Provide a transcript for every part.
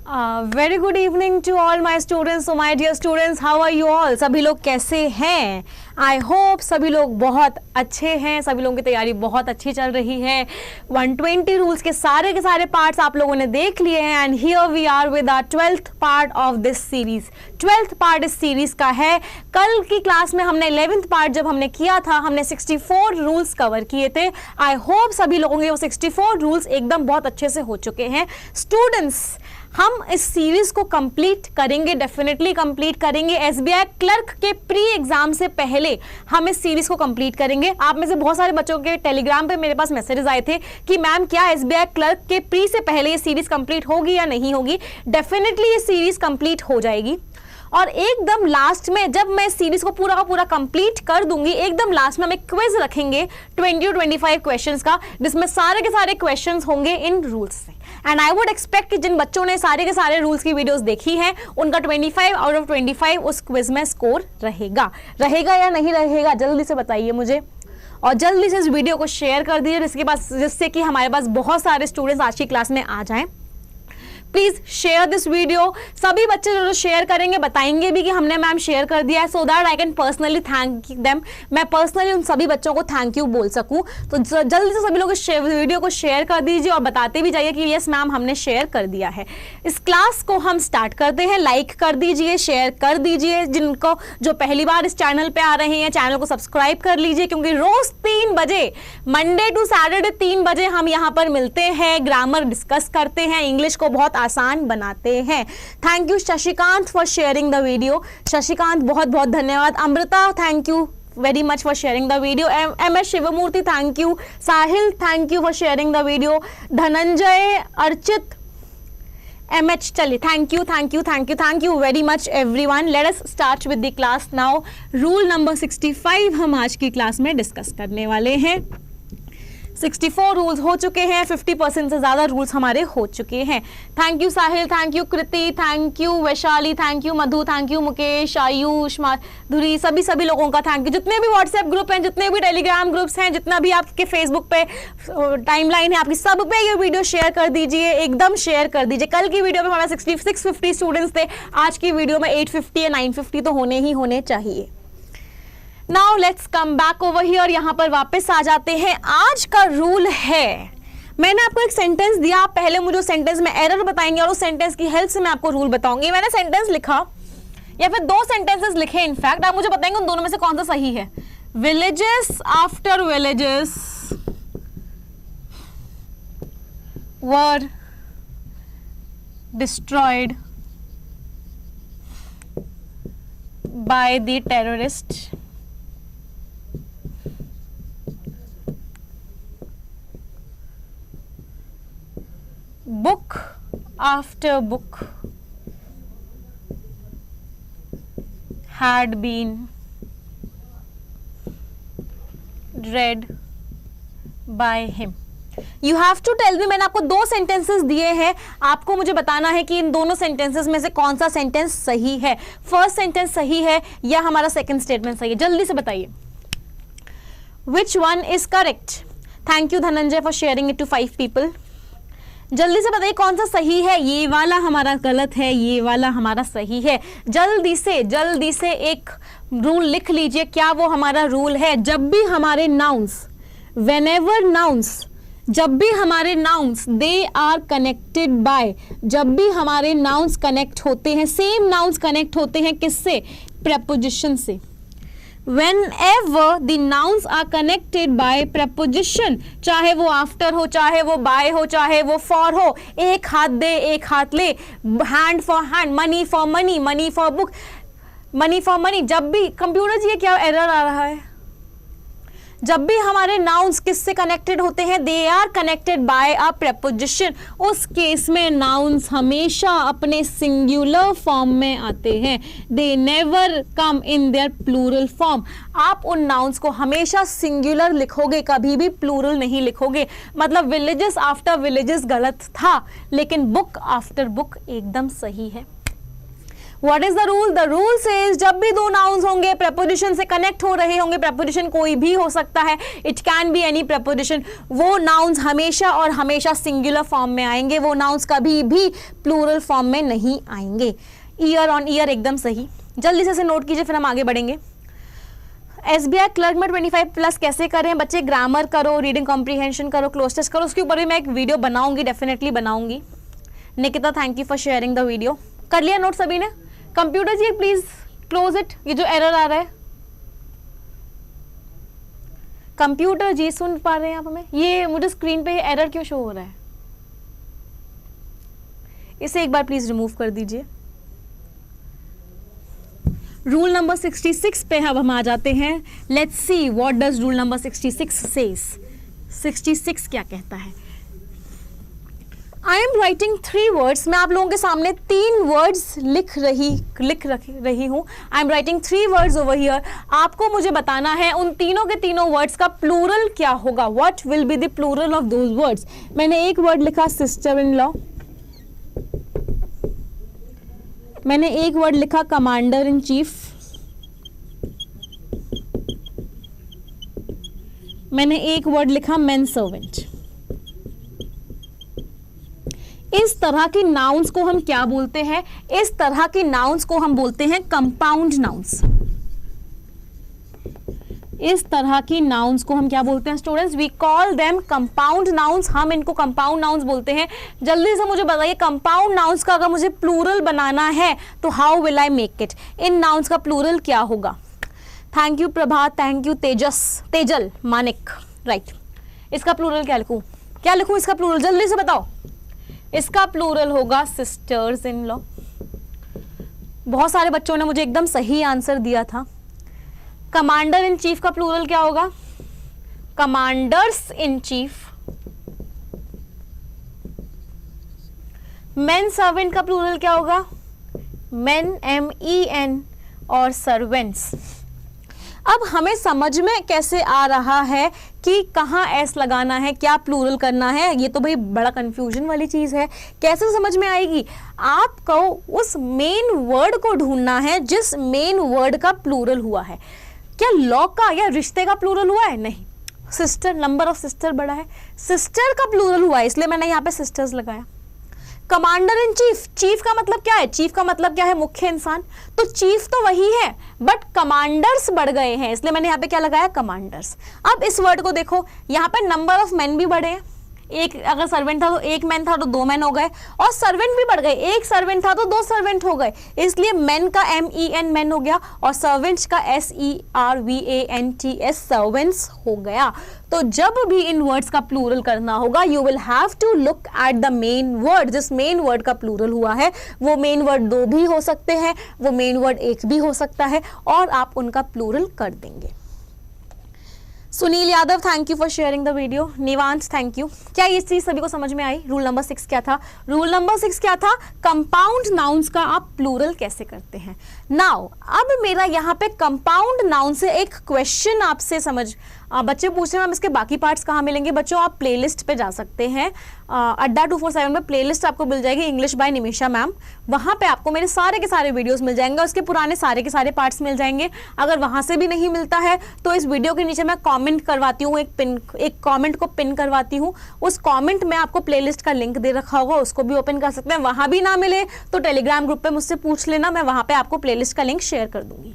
Very good evening to all my students. So my dear students, how are you all? सभी लोग कैसे हैं? I hope सभी लोग बहुत अच्छे हैं. सभी लोगों की तैयारी बहुत अच्छी चल रही है. 120 रूल्स के सारे पार्ट्स आप लोगों ने देख लिए हैं. And here we are with our 12th part of this series. 12th part इस सीरीज का है. कल की क्लास में हमने 11th पार्ट जब हमने किया था, हमने 64 रूल्स कवर किए थे. आई होप सभी लोगों के वो 64 रूल्स एकदम बहुत अच्छे से हो चुके हैं. स्टूडेंट्स, हम इस सीरीज को कंप्लीट करेंगे, डेफिनेटली कंप्लीट करेंगे. एसबीआई क्लर्क के प्री एग्जाम से पहले हम इस सीरीज को कंप्लीट करेंगे. आप में से बहुत सारे बच्चों के टेलीग्राम पे मेरे पास मैसेजेस आए थे कि मैम क्या एसबीआई क्लर्क के प्री से पहले ये सीरीज कंप्लीट होगी या नहीं होगी. डेफिनेटली ये सीरीज कंप्लीट हो जाएगी. और एकदम लास्ट में जब मैं सीरीज को पूरा का पूरा कंप्लीट कर दूंगी, एकदम लास्ट में हम एक क्विज रखेंगे 20 to 25 क्वेश्चंस का, जिसमें सारे के सारे क्वेश्चंस होंगे इन रूल्स से. एंड आई वुड एक्सपेक्ट कि जिन बच्चों ने सारे के सारे रूल्स की वीडियोस देखी हैं, उनका 25 out of 25 उस क्विज में स्कोर रहेगा या नहीं रहेगा, जल्दी से बताइए मुझे. और जल्दी से इस वीडियो को शेयर कर दीजिए जिससे कि हमारे पास बहुत सारे स्टूडेंट्स आज की क्लास में आ जाएं. Please share this video. सभी बच्चे जो शेयर करेंगे बताएंगे भी कि हमने मैम शेयर कर दिया है, so that I can personally thank them. मैं पर्सनली उन सभी बच्चों को थैंक यू बोल सकूं. तो जल्दी से सभी लोग वीडियो को शेयर कर दीजिए और बताते भी जाइए कि यस मैम हमने शेयर कर दिया है. इस क्लास को हम स्टार्ट करते हैं. लाइक कर दीजिए, शेयर कर दीजिए. जिनको जो पहली बार इस चैनल पे आ रहे हैं, चैनल को सब्सक्राइब कर लीजिए, क्योंकि रोज 3 बजे, मंडे टू सैटरडे 3 बजे हम यहाँ पर मिलते हैं, ग्रामर डिस्कस करते हैं, इंग्लिश को बहुत आसान बनाते हैं. Thank you Shashikant for sharing the video. Shashikant बहुत बहुत धन्यवाद. Amrita, thank you very much for sharing the video. MS Shivamurthy, thank you. Sahil, thank you for sharing the video. Dhananjay, Archit, MH, चलिए thank you very much everyone. Let us start with the class now. Rule number 65 हम आज की class में discuss करने वाले हैं. 64 rules हो चुके हैं, 50% से ज़्यादा रूल्स हमारे हो चुके हैं. Thank you Sahil, thank you Kriti, thank you Vaishali, thank you Madhu, thank you Mukesh, Ayush, Madhuri, सभी लोगों का थैंक यू. जितने भी व्हाट्सएप ग्रुप हैं, जितने भी टेलीग्राम ग्रुप्स हैं, जितना भी आपके फेसबुक पे टाइमलाइन है आपकी, सब पे ये वीडियो शेयर कर दीजिए, एकदम शेयर कर दीजिए. कल की वीडियो में हमारे 650 स्टूडेंट्स थे, आज की वीडियो में 850 या 950 तो होने चाहिए. Now let's come back over here. यहां पर वापस आ जाते हैं. आज का रूल है, मैंने आपको एक सेंटेंस दिया, आप पहले मुझे उस सेंटेंस में एरर बताएंगे और उस सेंटेंस की हेल्प से मैं आपको रूल बताऊंगी. मैंने सेंटेंस लिखा या फिर 2 सेंटेंसेस लिखे, इनफैक्ट आप मुझे बताएंगे उन दोनों में से कौन सा सही है. Villages after villages were destroyed by the terrorist. Book after book had been read by him. You have to tell me. मैंने आपको 2 सेंटेंसेस दिए हैं, आपको मुझे बताना है कि इन दोनों सेंटेंसेस में से कौन सा सेंटेंस सही है. फर्स्ट सेंटेंस सही है या हमारा सेकंड स्टेटमेंट सही है, जल्दी से बताइए. Which one is correct? Thank you Dhananjay for sharing it to 5 people. जल्दी से बताइए कौन सा सही है. ये वाला हमारा गलत है, ये वाला हमारा सही है. जल्दी से एक रूल लिख लीजिए. क्या वो हमारा रूल है? जब भी हमारे नाउन्स, व्हेनेवर नाउन्स, जब भी हमारे nouns they are connected by, जब भी हमारे नाउन्स कनेक्ट होते हैं, सेम नाउन्स कनेक्ट होते हैं किससे? प्रेपोजिशन से. Whenever the nouns are connected by preposition, चाहे वो after हो, चाहे वो by हो, चाहे वो for हो, एक हाथ दे एक हाथ ले, hand for hand, money for money, money for book, money for money. जब भी, कंप्यूटर जी ये क्या एरर आ रहा है, जब भी हमारे नाउन्स किससे कनेक्टेड होते हैं? They are connected by a preposition. उस केस में नाउन्स हमेशा अपने सिंगुलर फॉर्म में आते हैं. They never come in their plural form. आप उन नाउन्स को हमेशा सिंगुलर लिखोगे, कभी भी प्लूरल नहीं लिखोगे. मतलब विलेजेस आफ्टर विलेजेस गलत था, लेकिन बुक आफ्टर बुक एकदम सही है. What is the rule? The rule says जब भी दो नाउन्स होंगे, preposition से कनेक्ट हो रहे होंगे, preposition कोई भी हो सकता है, it can be any preposition, वो नाउन्स हमेशा और हमेशा सिंगुलर फॉर्म में आएंगे, वो नाउन्स कभी भी प्लूरल फॉर्म में नहीं आएंगे। ईयर ऑन ईयर एकदम सही। जल्दी से नोट कीजिए, फिर हम आगे बढ़ेंगे। SBI क्लर्क में 25+ कैसे करें बच्चे? ग्रामर करो, रीडिंग कॉम्प्रीहेंशन करो, क्लोज टेस्ट करो, उसके ऊपर भी मैं एक वीडियो बनाऊंगी, डेफिनेटली बनाऊंगी। Nikita thank you for sharing the video. कर लिया नोट सभी ने? Computer ji please close it, ये जो एरर आ रहा है। कंप्यूटर जी सुन पा रहे हैं आप हमें? ये मुझे स्क्रीन पे ये एरर क्यों शो हो रहा है? इसे एक बार प्लीज रिमूव कर दीजिए। रूल नंबर 66 पे अब हम आ जाते हैं। Let's see what does rule number 66 says. 66 क्या कहता है? I am writing 3 words. मैं आप लोगों के सामने 3 वर्ड्स लिख रही हूँ। I am writing 3 words over here. आपको मुझे बताना है उन तीनों के तीनों वर्ड्स का प्लूरल क्या होगा। What will be the plural of those words? मैंने एक वर्ड लिखा सिस्टर इन लॉ, मैंने एक वर्ड लिखा कमांडर इन चीफ, मैंने एक वर्ड लिखा मैन सर्वेंट। इस तरह की नाउन्स को हम क्या बोलते हैं? इस तरह की नाउन्स को हम बोलते हैं कंपाउंड नाउन्स। इस तरह की नाउन्स को हम क्या बोलते हैं students? We call them compound nouns. हम इनको कंपाउंड नाउन्स बोलते हैं। जल्दी से मुझे बताइए, कंपाउंड नाउन्स का अगर मुझे प्लूरल बनाना है तो how will I make it? In nouns का प्लूरल क्या होगा? Thank you Prabhat, thank you Tejal Manik, right. इसका प्लूरल क्या लिखूं? क्या लिखूं इसका प्लूरल? जल्दी से बताओ। इसका प्लूरल होगा सिस्टर्स इन लॉ। बहुत सारे बच्चों ने मुझे एकदम सही आंसर दिया था। कमांडर इन चीफ का प्लूरल क्या होगा? Commanders in chief. Main servant का प्लूरल क्या होगा? मेन MEN और सर्वेंट्स। अब हमें समझ में कैसे आ रहा है कि कहाँ एस लगाना है, क्या प्लूरल करना है? ये तो भाई बड़ा कंफ्यूजन वाली चीज है। कैसे समझ में आएगी? आपको उस मेन वर्ड को ढूंढना है जिस मेन वर्ड का प्लूरल हुआ है। क्या लॉ का या रिश्ते का प्लूरल हुआ है? नहीं। सिस्टर, नंबर ऑफ सिस्टर बड़ा है, सिस्टर का प्लूरल हुआ है, इसलिए मैंने यहाँ पे सिस्टर्स लगाया। कमांडर इन चीफ, चीफ का मतलब क्या है? चीफ का मतलब क्या है? मुख्य इंसान। तो चीफ तो वही है बट कमांडर्स बढ़ गए हैं, इसलिए मैंने यहाँ पे क्या लगाया? कमांडर्स। अब इस वर्ड को देखो, यहाँ पे नंबर ऑफ मेन भी बढ़े हैं। एक अगर सर्वेंट था तो एक मैन था तो 2 मैन हो गए, और सर्वेंट भी बढ़ गए। एक सर्वेंट था तो 2 सर्वेंट हो गए, इसलिए मैन का MEN मैन हो गया और सर्वेंट्स का SERVANTS सर्वेंट्स हो गया। तो जब भी इन वर्ड्स का प्लूरल करना होगा, you will have to look at the main word. जिस मेन वर्ड का प्लूरल हुआ है वो मेन वर्ड 2 भी हो सकते हैं, वो मेन वर्ड 1 भी हो सकता है, और आप उनका प्लूरल कर देंगे। Sunil Yadav thank you for sharing the video. Nivansh thank you. क्या ये चीज सभी को समझ में आई? रूल नंबर 6 क्या था? रूल नंबर 6 क्या था? कंपाउंड नाउन्स का आप प्लूरल कैसे करते हैं। नाउ अब मेरा यहाँ पे कंपाउंड नाउन से एक क्वेश्चन आपसे बच्चे पूछ रहे हैं मैम इसके बाकी पार्ट्स कहाँ मिलेंगे। बच्चों आप प्लेलिस्ट पे जा सकते हैं, अड्डा 247 में प्लेलिस्ट आपको मिल जाएगी, इंग्लिश बाय निमिषा मैम। वहाँ पे आपको मेरे सारे के सारे वीडियोस मिल जाएंगे, उसके पुराने सारे के सारे पार्ट्स मिल जाएंगे। अगर वहाँ से भी नहीं मिलता है तो इस वीडियो के नीचे मैं कॉमेंट करवाती हूँ, एक कॉमेंट को पिन करवाती हूँ। उस कॉमेंट में आपको प्लेलिस्ट का लिंक दे रखा होगा, उसको भी ओपन कर सकते हैं। वहाँ भी ना मिले तो टेलीग्राम ग्रुप पे मुझसे पूछ लेना, मैं वहाँ पे आपको प्लेलिस्ट का लिंक शेयर कर दूंगी।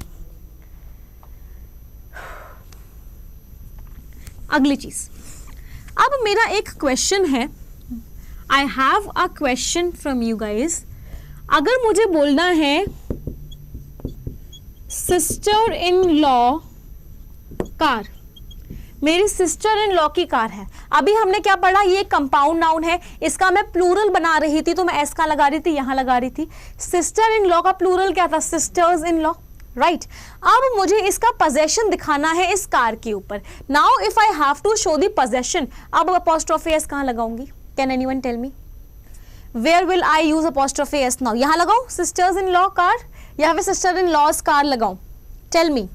अगली चीज, अब मेरा एक क्वेश्चन है, I have a question from you guys. अगर मुझे बोलना है सिस्टर इन लॉ कार, मेरी सिस्टर इन लॉ की कार है। अभी हमने क्या पढ़ा? ये कंपाउंड नाउन है, इसका मैं प्लूरल बना रही थी तो मैं एस का लगा रही थी, यहां लगा रही थी। सिस्टर इन लॉ का प्लूरल क्या था? Sisters in law, right. अब मुझे इसका पोजेशन दिखाना है इस कार के ऊपर। Now if I have to show the possession, अब अपॉस्ट्रोफी एस कहां लगाऊंगी? Can anyone tell me where will I use apostrophe S? Now यहां लगाऊं सिस्टर्स इन लॉ कार, या फिर सिस्टर इन लॉज कार लगाऊं? Tell me.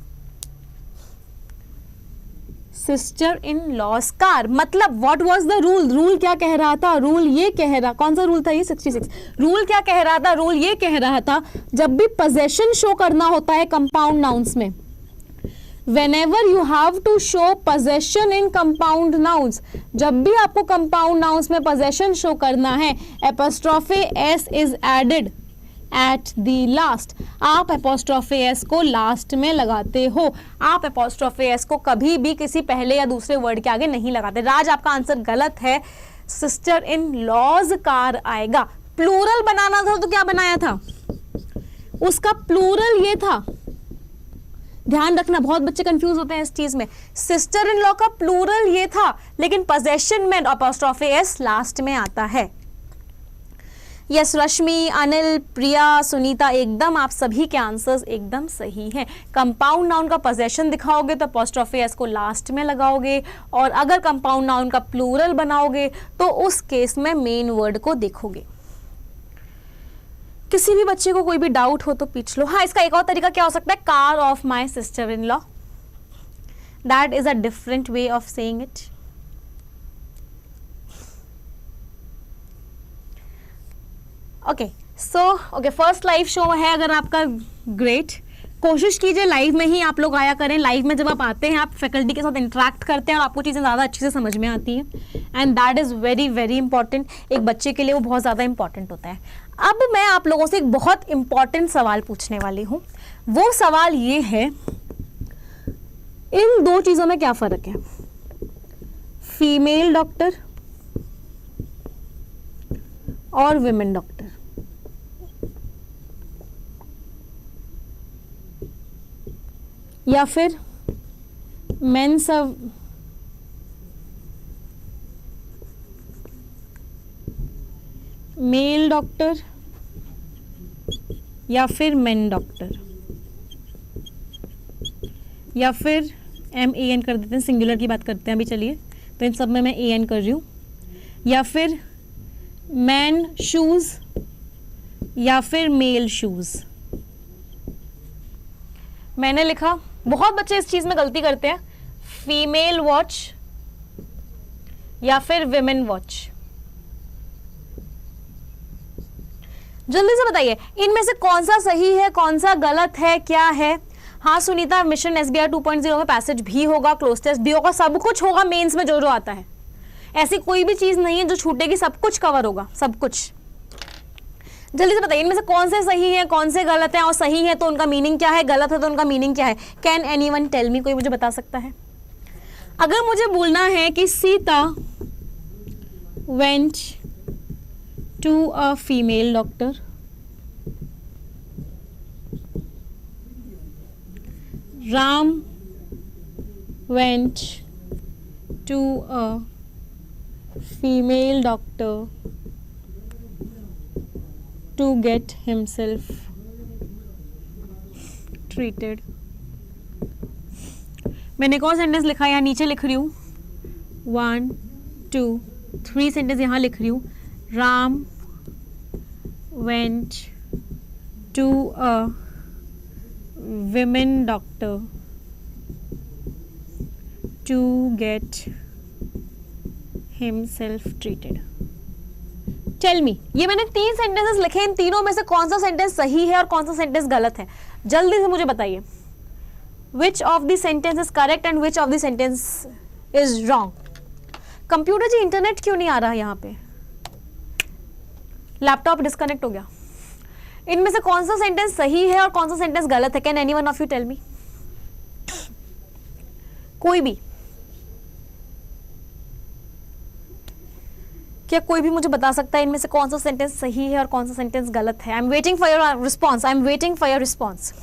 Sister in law's car. मतलब what was the rule, rule क्या कह रहा था, रूल ये कह रहा, कौन सा रूल था ये 66, रूल क्या कह रहा था, रूल ये कह रहा था जब भी पोजेशन शो करना होता है कंपाउंड नाउन्स में, whenever you have to show possession in compound nouns, जब भी आपको compound nouns में possession show करना है, apostrophe s is added at the last। आप apostrophe s को लास्ट में लगाते हो, आप apostrophe s को कभी भी किसी पहले या दूसरे वर्ड के आगे नहीं लगाते। राज आपका आंसर गलत है, सिस्टर इन लॉज कार आएगा। प्लूरल बनाना था तो क्या बनाया था, उसका प्लूरल ये था, ध्यान रखना बहुत बच्चे कंफ्यूज होते हैं इस चीज में। सिस्टर इन लॉ का प्लूरल ये था, लेकिन पोजेशन में अपॉस्ट्रोफी एस लास्ट में आता है। यस रश्मि, अनिल, प्रिया, सुनीता, एकदम आप सभी के आंसर्स एकदम सही हैं। कंपाउंड नाउन का पोजेशन दिखाओगे तो अपॉस्ट्रोफी एस को लास्ट में लगाओगे, और अगर कंपाउंड नाउन का प्लूरल बनाओगे तो उस केस में मेन वर्ड को देखोगे। किसी भी बच्चे को कोई भी डाउट हो तो पूछ लो। हाँ, इसका एक और तरीका क्या हो सकता है, car of my sister in law, that is a different way of saying it. Okay so okay, first live show है अगर आपका, ग्रेट। कोशिश कीजिए लाइव में ही आप लोग आया करें। लाइव में जब आप आते हैं आप फैकल्टी के साथ इंटरेक्ट करते हैं और आपको चीज़ें ज़्यादा अच्छे से समझ में आती हैं, and that is very very important. एक बच्चे के लिए वो बहुत ज़्यादा इंपॉर्टेंट होता है। अब मैं आप लोगों से एक बहुत इंपॉर्टेंट सवाल पूछने वाली हूँ। वो सवाल ये है, इन दो चीज़ों में क्या फ़र्क है, फीमेल डॉक्टर और विमेन डॉक्टर। या फिर मेंस मेल डॉक्टर या फिर मेन डॉक्टर, या फिर MAN कर देते हैं, सिंगुलर की बात करते हैं अभी। चलिए, तो इन सब में मैं AN कर रही हूँ। या फिर मैन शूज या फिर मेल शूज। मैंने लिखा, बहुत बच्चे इस चीज में गलती करते हैं, फीमेल वॉच या फिर विमेन वॉच। जल्दी से बताइए इनमें से कौन सा सही है, कौन सा गलत है, क्या है। हाँ सुनीता, मिशन SBI 2.0 में पैसेज भी होगा, क्लोज टेस्ट भी होगा, सब कुछ होगा मेंस में जो जो आता है। ऐसी कोई भी चीज नहीं है जो छूटेगी, सब कुछ कवर होगा, सब कुछ। जल्दी से बताइए इनमें से कौन से सही है, कौन से गलत है, और सही है तो उनका मीनिंग क्या है, गलत है तो उनका मीनिंग क्या है। कैन एनीवन टेल मी, कोई मुझे बता सकता है। अगर मुझे बोलना है कि Sita went to a female doctor, Ram went to a female doctor to get himself treated। मैंने कौन सेंटेंस लिखा है, यहाँ नीचे लिख रही हूँ, 1 2 3 सेंटेंस यहाँ लिख रही हूँ। Ram went to a women doctor to get himself treated। Tell me, ये मैंने 3 सेंटेंसेस लिखे, इन तीनों में से कौन सा सेंटेंस सही है और कौन सा सेंटेंस गलत है, जल्दी से मुझे बताइए। Which of the sentence is correct and which of the sentence is wrong. Computer ji internet क्यों नहीं आ रहा है यहाँ पे, लैपटॉप डिस्कनेक्ट हो गया। इनमें से कौन सा सेंटेंस सही है और कौन सा सेंटेंस गलत है, can anyone of you tell me. कोई भी, क्या कोई भी मुझे बता सकता है इनमें से कौन सा सेंटेंस सही है और कौन सा सेंटेंस गलत है। I am waiting for your response, I am waiting for your response.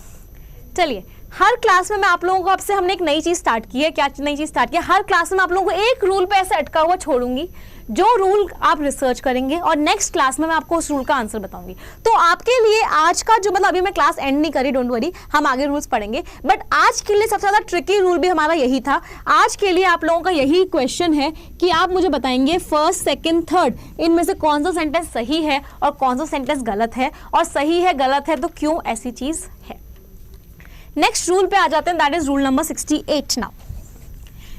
चलिए, हर क्लास में मैं आप लोगों को, आपसे हमने एक नई चीज स्टार्ट की है। क्या नई चीज स्टार्ट की है, हर क्लास में आप लोगों को एक रूल पे ऐसे अटका हुआ छोड़ूंगी, जो रूल आप रिसर्च करेंगे और नेक्स्ट क्लास में मैं आपको उस रूल का आंसर बताऊंगी। तो आपके लिए आज का जो, मतलब अभी मैं क्लास एंड नहीं करी, डोंट वरी, हम आगे रूल्स पढ़ेंगे, बट आज के लिए सबसे ज्यादा ट्रिकी रूल भी हमारा यही था। आज के लिए आप लोगों का यही क्वेश्चन है कि आप मुझे बताएंगे फर्स्ट, सेकेंड, थर्ड, इनमें से कौन सा सेंटेंस सही है और कौन सा सेंटेंस गलत है, और सही है गलत है तो क्यों ऐसी चीज है। नेक्स्ट रूल पे आ जाते हैं, that is rule number 68 now.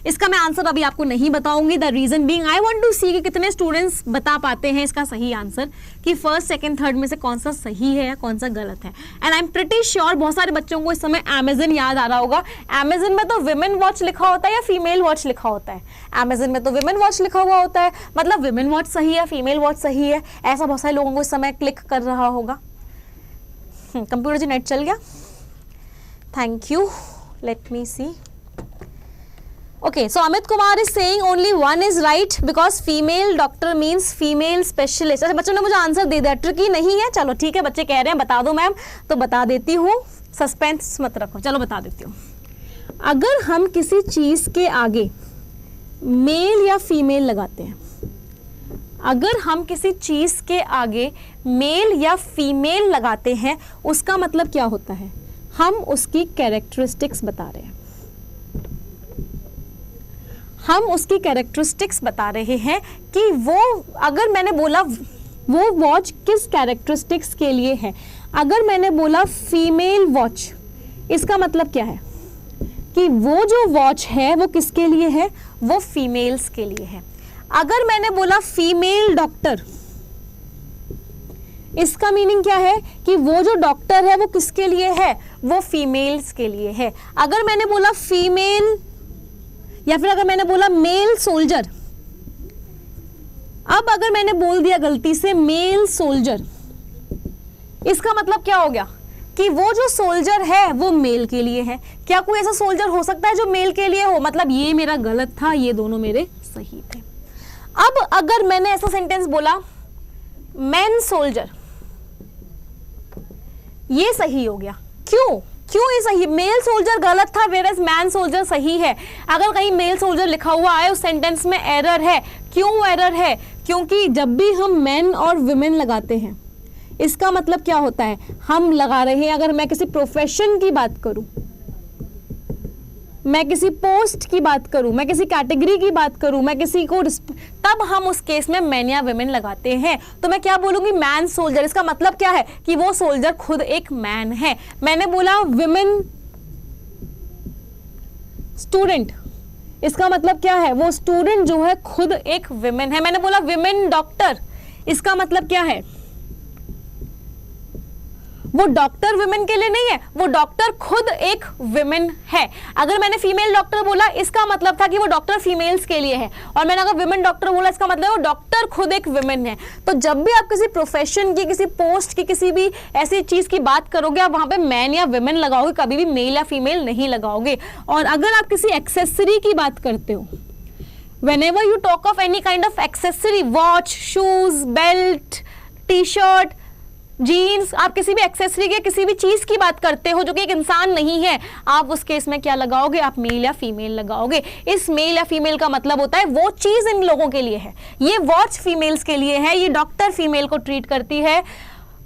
इसका मैं आंसर अभी आपको नहीं बताऊंगी, the reason being I want to see कि कितने स्टूडेंट्स बता पाते हैं इसका सही आंसर, कि फर्स्ट सेकंड थर्ड में से कौन सा सही है या कौन सा गलत है। And I am pretty sure बहुत सारे बच्चों को इस समय अमेजन याद आ रहा होगा। अमेजन में तो विमेन वॉच लिखा होता है या फीमेल वॉच लिखा होता है? अमेजन में तो विमेन वॉच लिखा हुआ होता है, मतलब विमेन वॉच सही है, फीमेल वॉच सही है, ऐसा बहुत सारे लोगों को इस समय क्लिक कर रहा होगा। कंप्यूटर जी नेट चल गया, thank you, let me see. Okay, so Amit Kumar is saying only one is right because female doctor means female specialist। अच्छा, बच्चों ने मुझे आंसर दे दिया, ट्रिकी नहीं है, चलो ठीक है, बच्चे कह रहे हैं बता दो मैम, तो बता देती हूँ, सस्पेंस मत रखो, चलो बता देती हूँ। अगर हम किसी चीज़ के आगे मेल या फीमेल लगाते हैं, अगर हम किसी चीज़ के आगे मेल या फीमेल लगाते हैं, उसका मतलब क्या होता है? हम उसकी कैरेक्टरिस्टिक्स बता रहे हैं, हम उसकी कैरेक्टरिस्टिक्स बता रहे हैं कि वो, अगर मैंने बोला वो वॉच किस कैरेक्टरिस्टिक्स के लिए है, अगर मैंने बोला फीमेल वॉच, इसका मतलब क्या है कि वो जो वॉच है वो किसके लिए है? वो फीमेल्स के लिए है। अगर मैंने बोला फीमेल डॉक्टर, इसका मीनिंग क्या है कि वो जो डॉक्टर है वो किसके लिए है? वो फीमेल्स के लिए है। अगर मैंने बोला फीमेल, या फिर अगर मैंने बोला मेल सोल्जर, अब अगर मैंने बोल दिया गलती से मेल सोल्जर, इसका मतलब क्या हो गया कि वो जो सोल्जर है वो मेल के लिए है। क्या कोई ऐसा सोल्जर हो सकता है जो मेल के लिए हो? मतलब ये मेरा गलत था, ये दोनों मेरे सही थे। अब अगर मैंने ऐसा सेंटेंस बोला मैन सोल्जर, ये सही हो गया। क्यों ये सही? मेल सोल्जर गलत था, वेयरएज मैन सोल्जर सही है। अगर कहीं मेल सोल्जर लिखा हुआ है उस सेंटेंस में एरर है। क्यों एरर है? क्योंकि जब भी हम मैन और विमेन लगाते हैं, इसका मतलब क्या होता है? हम लगा रहे हैं, अगर मैं किसी प्रोफेशन की बात करूं, मैं किसी पोस्ट की बात करूं, मैं किसी कैटेगरी की बात करूं, मैं किसी को, तब हम उस केस में मैन या विमेन लगाते हैं। तो मैं क्या बोलूंगी? Man soldier. इसका मतलब क्या है कि वो सोल्जर खुद एक मैन है। मैंने बोला विमेन स्टूडेंट, इसका मतलब क्या है? वो स्टूडेंट जो है खुद एक विमेन है। मैंने बोला विमेन डॉक्टर, इसका मतलब क्या है? वो डॉक्टर विमेन के लिए नहीं है, वो डॉक्टर खुद एक विमेन है। अगर मैंने फीमेल डॉक्टर बोला, इसका मतलब था कि वो डॉक्टर फीमेल्स के लिए है, और मैंने अगर विमेन डॉक्टर बोला, इसका मतलब वो डॉक्टर खुद एक विमेन है। तो जब भी आप किसी प्रोफेशन की, किसी पोस्ट की, किसी भी ऐसी चीज की बात करोगे, आप वहां पे मैन या विमेन लगाओगे, कभी भी मेल या फीमेल नहीं लगाओगे। और अगर आप किसी एक्सेसरी की बात करते हो, whenever you talk of any kind of accessory, watch, shoes, belt, T-shirt, jeans, आप किसी भी एक्सेसरी के किसी भी चीज की बात करते हो जो कि एक इंसान नहीं है, आप उस केस में क्या लगाओगे? आप मेल या फीमेल लगाओगे। इस मेल या फीमेल का मतलब होता है वो चीज इन लोगों के लिए है, ये वॉच फीमेल्स के लिए है, ये डॉक्टर फीमेल को ट्रीट करती है,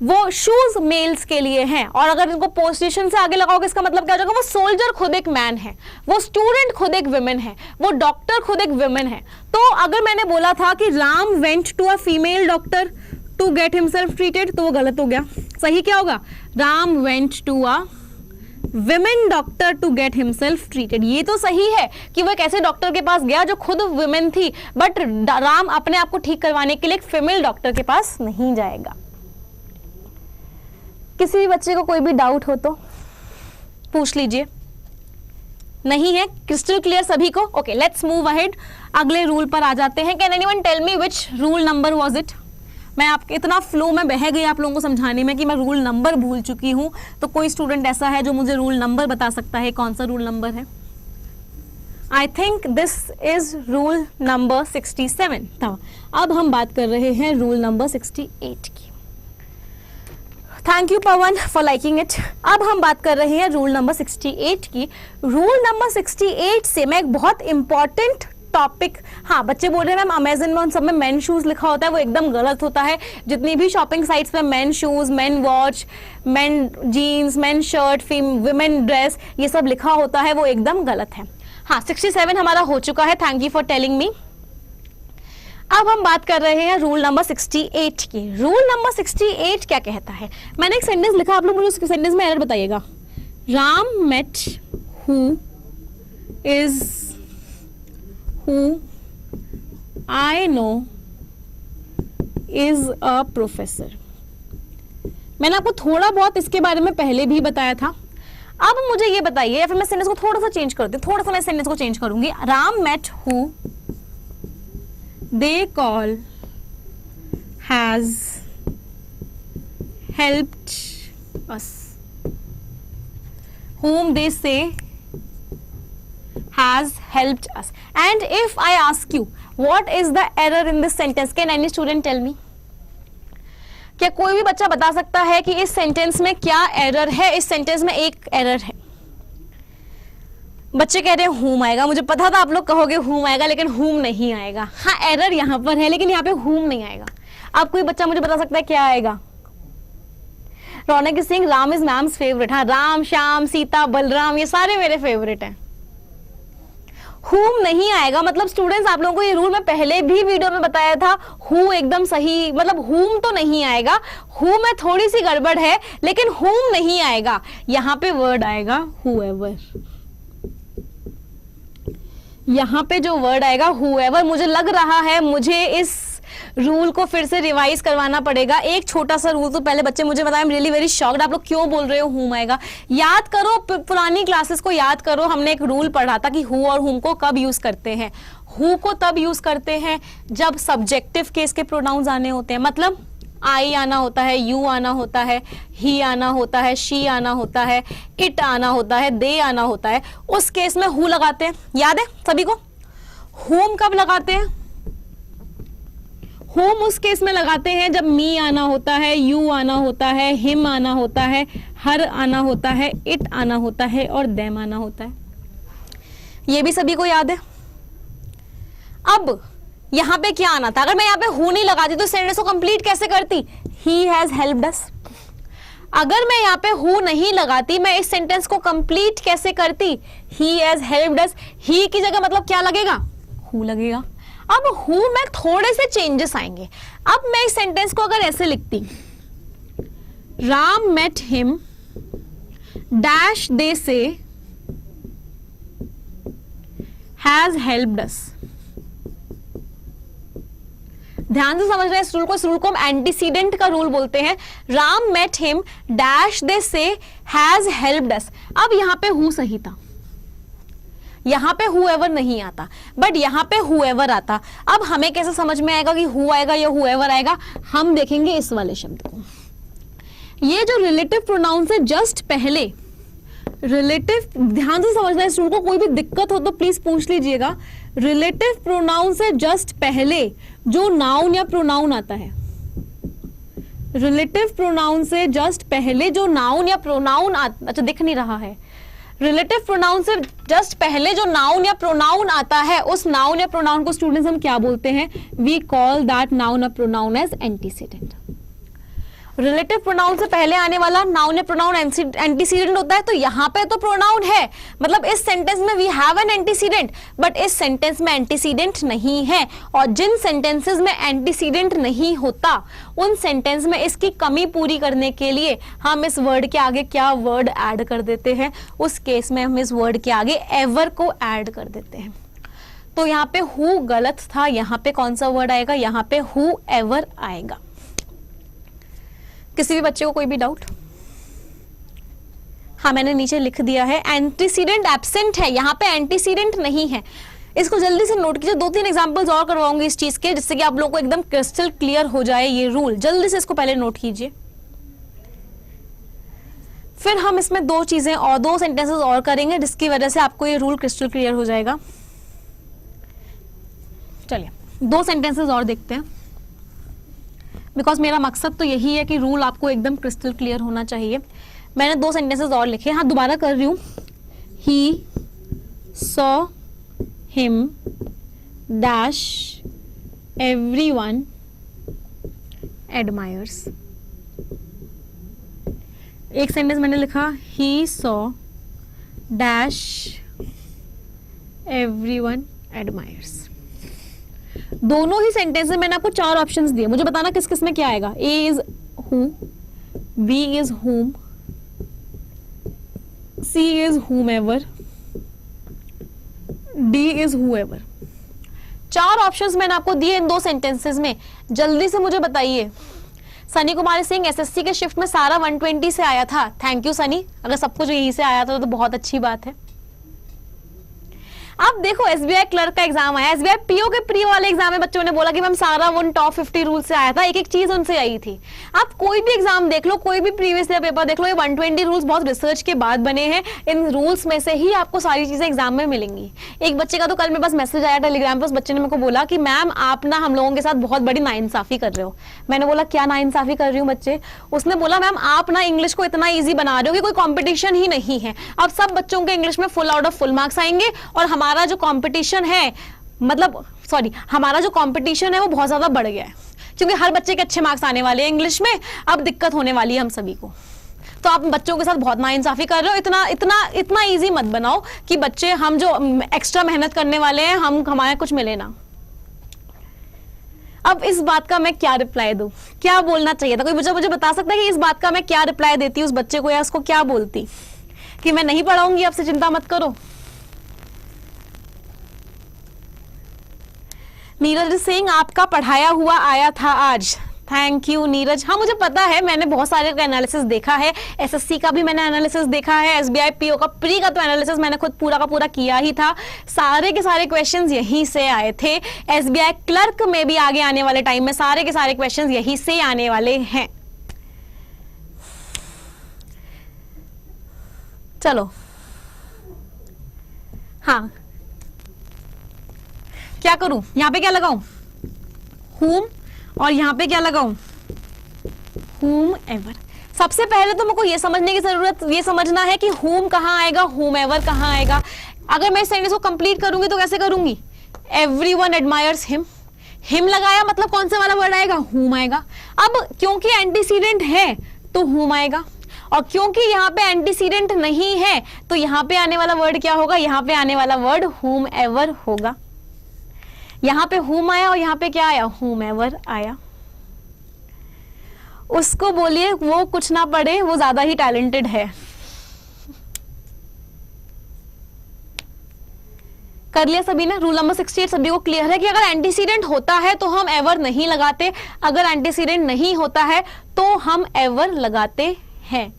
वो शूज मेल्स के लिए हैं। और अगर इनको पोस्टेशन से आगे लगाओगे, इसका मतलब क्या हो जाएगा? वो सोल्जर खुद एक मैन है, वो स्टूडेंट खुद एक विमेन है, वो डॉक्टर खुद एक विमेन है। तो अगर मैंने बोला था कि Ram went to a female doctor to get himself treated, तो वो गलत हो गया। सही क्या होगा? Ram went to a women doctor to get himself treated. ये तो सही है कि वो एक ऐसे डॉक्टर के पास गया जो खुद विमेन थी, बट राम अपने आप को ठीक करवाने के लिए एक फीमेल डॉक्टर के पास नहीं जाएगा। किसी भी बच्चे को कोई भी डाउट हो तो पूछ लीजिए। नहीं है? क्रिस्टल क्लियर सभी को? ओके, लेट्स मूव अहेड, अगले रूल पर आ जाते हैं। Can anyone tell me which rule number was it? मैं आपके इतना फ्लो में बह गई आप लोगों को समझाने में कि मैं रूल नंबर भूल चुकी हूं। तो कोई स्टूडेंट ऐसा है जो मुझे रूल नंबर बता सकता है? कौन सा रूल नंबर है? I think this is rule number 67 था। अब हम बात कर रहे हैं रूल नंबर 68 की। Thank you Pawan for liking it. अब हम बात कर रहे हैं रूल नंबर 68 की। रूल नंबर 68 से मैं एक बहुत इंपॉर्टेंट टॉपिक, हाँ बच्चे बोल रहे हैं मैम अमेजन में उन सब में मेन शूज लिखा होता है, वो एकदम गलत होता है। जितनी भी शॉपिंग साइट्स पे men shoes, men watch, men jeans, men shirt, women dress, ये सब लिखा होता है, वो एकदम गलत है। हाँ 67 हमारा हो चुका है, thank you for telling me. अब हम बात कर रहे हैं रूल नंबर 68 की। रूल नंबर 68 क्या कहता है? मैंने एक सेंटेंस लिखा, आप लोग मुझे उस सेंटेंस में एरर बताइएगा। Ram met who is who I know is a professor. मैंने आपको थोड़ा बहुत इसके बारे में पहले भी बताया था. अब मुझे ये बताइए, या फिर मैं सेंटेंस को थोड़ा सा चेंज करती हूँ, थोड़ा सा मैं सेंटेंस को चेंज करूंगी. Ram met who they call has helped us. Whom they say has helped us. And if I ask you, what is the error in this sentence? Can any student tell me? क्या कोई भी बच्चा बता सकता है कि इस सेंटेंस में क्या एरर है? इस सेंटेंस में एक एरर है. बच्चे कह रहे हैं whom आएगा. मुझे पता था आप लोग कहोगे whom आएगा, लेकिन whom नहीं आएगा. हाँ, एरर यहाँ पर है, लेकिन यहाँ पे whom नहीं आएगा. अब कोई बच्चा मुझे बता सकता है क्या आएगा? Raunak Singh, Ram is ma'am's favourite. हाँ, राम, श्याम, सीता, बलराम, ये सारे मेरे फेवरेट हैं. whom नहीं आएगा. मतलब स्टूडेंट्स, आप लोगों को ये रूल मैं पहले भी वीडियो में बताया था. who एकदम सही, मतलब whom तो नहीं आएगा. who में थोड़ी सी गड़बड़ है, लेकिन whom नहीं आएगा. यहाँ पे वर्ड आएगा whoever. यहाँ पे जो वर्ड आएगा whoever, मुझे लग रहा है मुझे इस रूल को फिर से रिवाइज करवाना पड़ेगा. एक छोटा सा रूल तो पहले बच्चे मुझे बताया. I am really very shocked. आप लोग क्यों बोल रहे हो whom आएगा? याद करो, पुरानी क्लासेस को याद करो. हमने एक रूल पढ़ा था कि who और whom को कब यूज करते हैं. who को तब यूज करते हैं जब सब्जेक्टिव केस के प्रोनाउंस आने होते हैं. मतलब I आना होता है, you आना होता है, he आना होता है, she आना होता है, it आना होता है, they आना होता है. उस केस में who लगाते हैं. याद है सभी को? whom कब लगाते हैं? whom उस केस में लगाते हैं जब me आना होता है, you आना होता है, him आना होता है, her आना होता है, it आना होता है और them आना होता है. ये भी सभी को याद है. अब यहाँ पे क्या आना था? अगर मैं यहाँ पे who नहीं लगाती तो सेंटेंस को कंप्लीट कैसे करती? he has helped us. अगर मैं यहाँ पे who नहीं लगाती, मैं इस सेंटेंस को कंप्लीट कैसे करती? he has helped us. he की जगह मतलब क्या लगेगा? who लगेगा. अब who में थोड़े से चेंजेस आएंगे. अब मैं इस सेंटेंस को अगर ऐसे लिखती, Ram met him dash they say has helped us. ध्यान से समझ रहे हैं इस रूल को. इस रूल को हम एंटीसीडेंट का रूल बोलते हैं. Ram met him dash they say has helped us. अब यहाँ पे who सही था, यहाँ पे whoever नहीं आता, बट यहाँ पे whoever आता. अब हमें कैसे समझ में आएगा कि who आएगा या whoever आएगा? हम देखेंगे इस वाले शब्द को. ये जो रिलेटिव प्रोनाउन से जस्ट पहले, रिलेटिव, ध्यान से समझना इस रूल को. कोई भी दिक्कत हो तो प्लीज पूछ लीजिएगा. रिलेटिव प्रोनाउन से जस्ट पहले जो नाउन या प्रोनाउन आता है, रिलेटिव प्रोनाउन से जस्ट पहले जो नाउन या प्रोनाउन अच्छा दिख नहीं रहा है. रिलेटिव प्रोनाउन से जस्ट पहले जो नाउन या प्रोनाउन आता है, उस नाउन या प्रोनाउन को स्टूडेंट्स हम क्या बोलते हैं? वी कॉल दैट नाउन या pronoun as antecedent. Relative pronoun से पहले आने वाला नाउन या प्रोनाउन एंटीसीडेंट होता है. तो यहाँ पे तो प्रोनाउन है, मतलब इस सेंटेंस में we have an antecedent, but इस सेंटेंस में एंटीसीडेंट नहीं है. और जिन सेंटेंसेस में एंटीसीडेंट नहीं होता, उन सेंटेंस में इसकी कमी पूरी करने के लिए हम इस वर्ड के आगे क्या वर्ड ऐड कर देते हैं? उस केस में हम इस वर्ड के आगे एवर को ऐड कर देते हैं. तो यहाँ पे हु गलत था. यहाँ पे कौन सा वर्ड आएगा? यहाँ पे हु एवर आएगा. किसी भी बच्चे को कोई भी डाउट? हाँ, मैंने नीचे लिख दिया है एंटीसीडेंट एब्सेंट है. यहाँ पे एंटीसीडेंट नहीं है. इसको जल्दी से नोट कीजिए. 2-3 एग्जांपल्स और करवाऊंगी इस चीज के, जिससे कि आप लोगों को एकदम क्रिस्टल क्लियर हो जाए ये रूल. जल्दी से इसको पहले नोट कीजिए. फिर हम इसमें 2 चीजें और 2 सेंटेंसेस और करेंगे, जिसकी वजह से आपको ये रूल क्रिस्टल क्लियर हो जाएगा. चलिए 2 सेंटेंसेस और देखते हैं, बिकॉज मेरा मकसद तो यही है कि रूल आपको एकदम क्रिस्टल क्लियर होना चाहिए. मैंने 2 सेंटेंसेस और लिखे. हाँ, दोबारा कर रही हूँ. He saw him dash everyone admires. एक सेंटेंस मैंने लिखा he saw dash everyone admires. दोनों ही सेंटेंस में मैंने आपको 4 ऑप्शंस दिए. मुझे बताना किस किस में क्या आएगा. A is who, B is whom, C is whomever, D is whoever. 4 options मैंने आपको दिए इन 2 सेंटेंसेस में, जल्दी से मुझे बताइए। सनी कुमार सिंह एसएससी के शिफ्ट में सारा 120 से आया था। थैंक यू सनी, अगर सब कुछ यहीं से आया था तो बहुत अच्छी बात है। अब देखो एसबीआई क्लर्क का एग्जाम आया, एसबीआई पीओ के प्री वाले एग्जाम में बच्चों ने बोला कि मैम सारा उन टॉप 50 रूल से आया था, एक एक चीज उनसे आई थी। आप कोई भी एग्जाम देख लो, कोई भी प्रीवियस ईयर पेपर देख लो, ये 120 रूल्स बहुत रिसर्च के बाद बने हैं। इन रूल्स में से ही आपको सारी चीजें एग्जाम में मिलेंगी। एक बच्चे का तो कल मेरे पास मैसेज आया टेलीग्राम पे, उस बच्चे ने मेरे को बोला कि मैम आप ना हम लोगों के साथ बहुत बड़ी नाइंसाफी कर रहे हो। मैंने बोला क्या नाइंसाफी कर रही हूँ बच्चे? उसने बोला मैम आप ना इंग्लिश को इतना ईजी बना रहे हो कि कोई कॉम्पिटिशन ही नहीं है। अब सब बच्चों के इंग्लिश में full out of full marks आएंगे और हमारा जो कॉम्पिटिशन है, मतलब सॉरी, हमारा जो कंपटीशन है वो बहुत ज्यादा बढ़ गया है, क्योंकि हर बच्चे के अच्छे मार्क्स आने वाले हैं इंग्लिश में। अब दिक्कत होने वाली है हम सभी को। तो आप बच्चों के साथ बहुत नाइंसाफी कर रहे हो। इतना इतना इतना इजी मत बनाओ कि बच्चे, हम जो एक्स्ट्रा मेहनत करने वाले हैं, हमारे कुछ मिले ना। अब इस बात का मैं क्या रिप्लाई दूं? क्या बोलना चाहिए था? कोई मुझे बता सकता है कि इस बात का मैं क्या रिप्लाई देती उस बच्चे को, या उसको क्या बोलती कि मैं नहीं पढ़ाऊंगी, आपसे चिंता मत करो। नीरज सिंह आपका पढ़ाया हुआ आया था आज। Thank you Neeraj. हाँ मुझे पता है, मैंने बहुत सारे एनालिसिस देखा है, एसएससी का भी मैंने एनालिसिस देखा है, एसबीआई पीओ का प्री का तो एनालिसिस मैंने खुद पूरा का पूरा किया ही था। सारे के सारे क्वेश्चंस यहीं से आए थे। एसबीआई क्लर्क में भी आगे आने वाले टाइम में सारे के सारे क्वेश्चंस यहीं से आने वाले हैं। चलो हाँ, क्या करूं? यहां पे क्या लगाऊं? whom, और यहां पे क्या लगाऊं? whomever। सबसे पहले तो मुझको ये समझने की जरूरत, ये समझना है कि whom कहां आएगा, whomever कहां आएगा। अगर मैं इस सेंटेंस को कंप्लीट करूंगी तो कैसे करूंगी? everyone admires him, him लगाया मतलब कौन से वाला वर्ड आएगा? whom आएगा। अब क्योंकि एंटीसीडेंट है तो whom आएगा, और क्योंकि यहाँ पे एंटीसीडेंट नहीं है तो यहाँ पे आने वाला वर्ड क्या होगा? यहाँ पे आने वाला वर्ड whomever होगा। यहाँ पे whom आया और यहाँ पे क्या आया? whomever आया। उसको बोलिए वो कुछ ना पढ़े, वो ज्यादा ही टैलेंटेड है। कर लिया सभी ने? रूल नंबर 68 सभी को क्लियर है कि अगर एंटीसीडेंट होता है तो हम एवर नहीं लगाते, अगर एंटीसीडेंट नहीं होता है तो हम एवर लगाते हैं।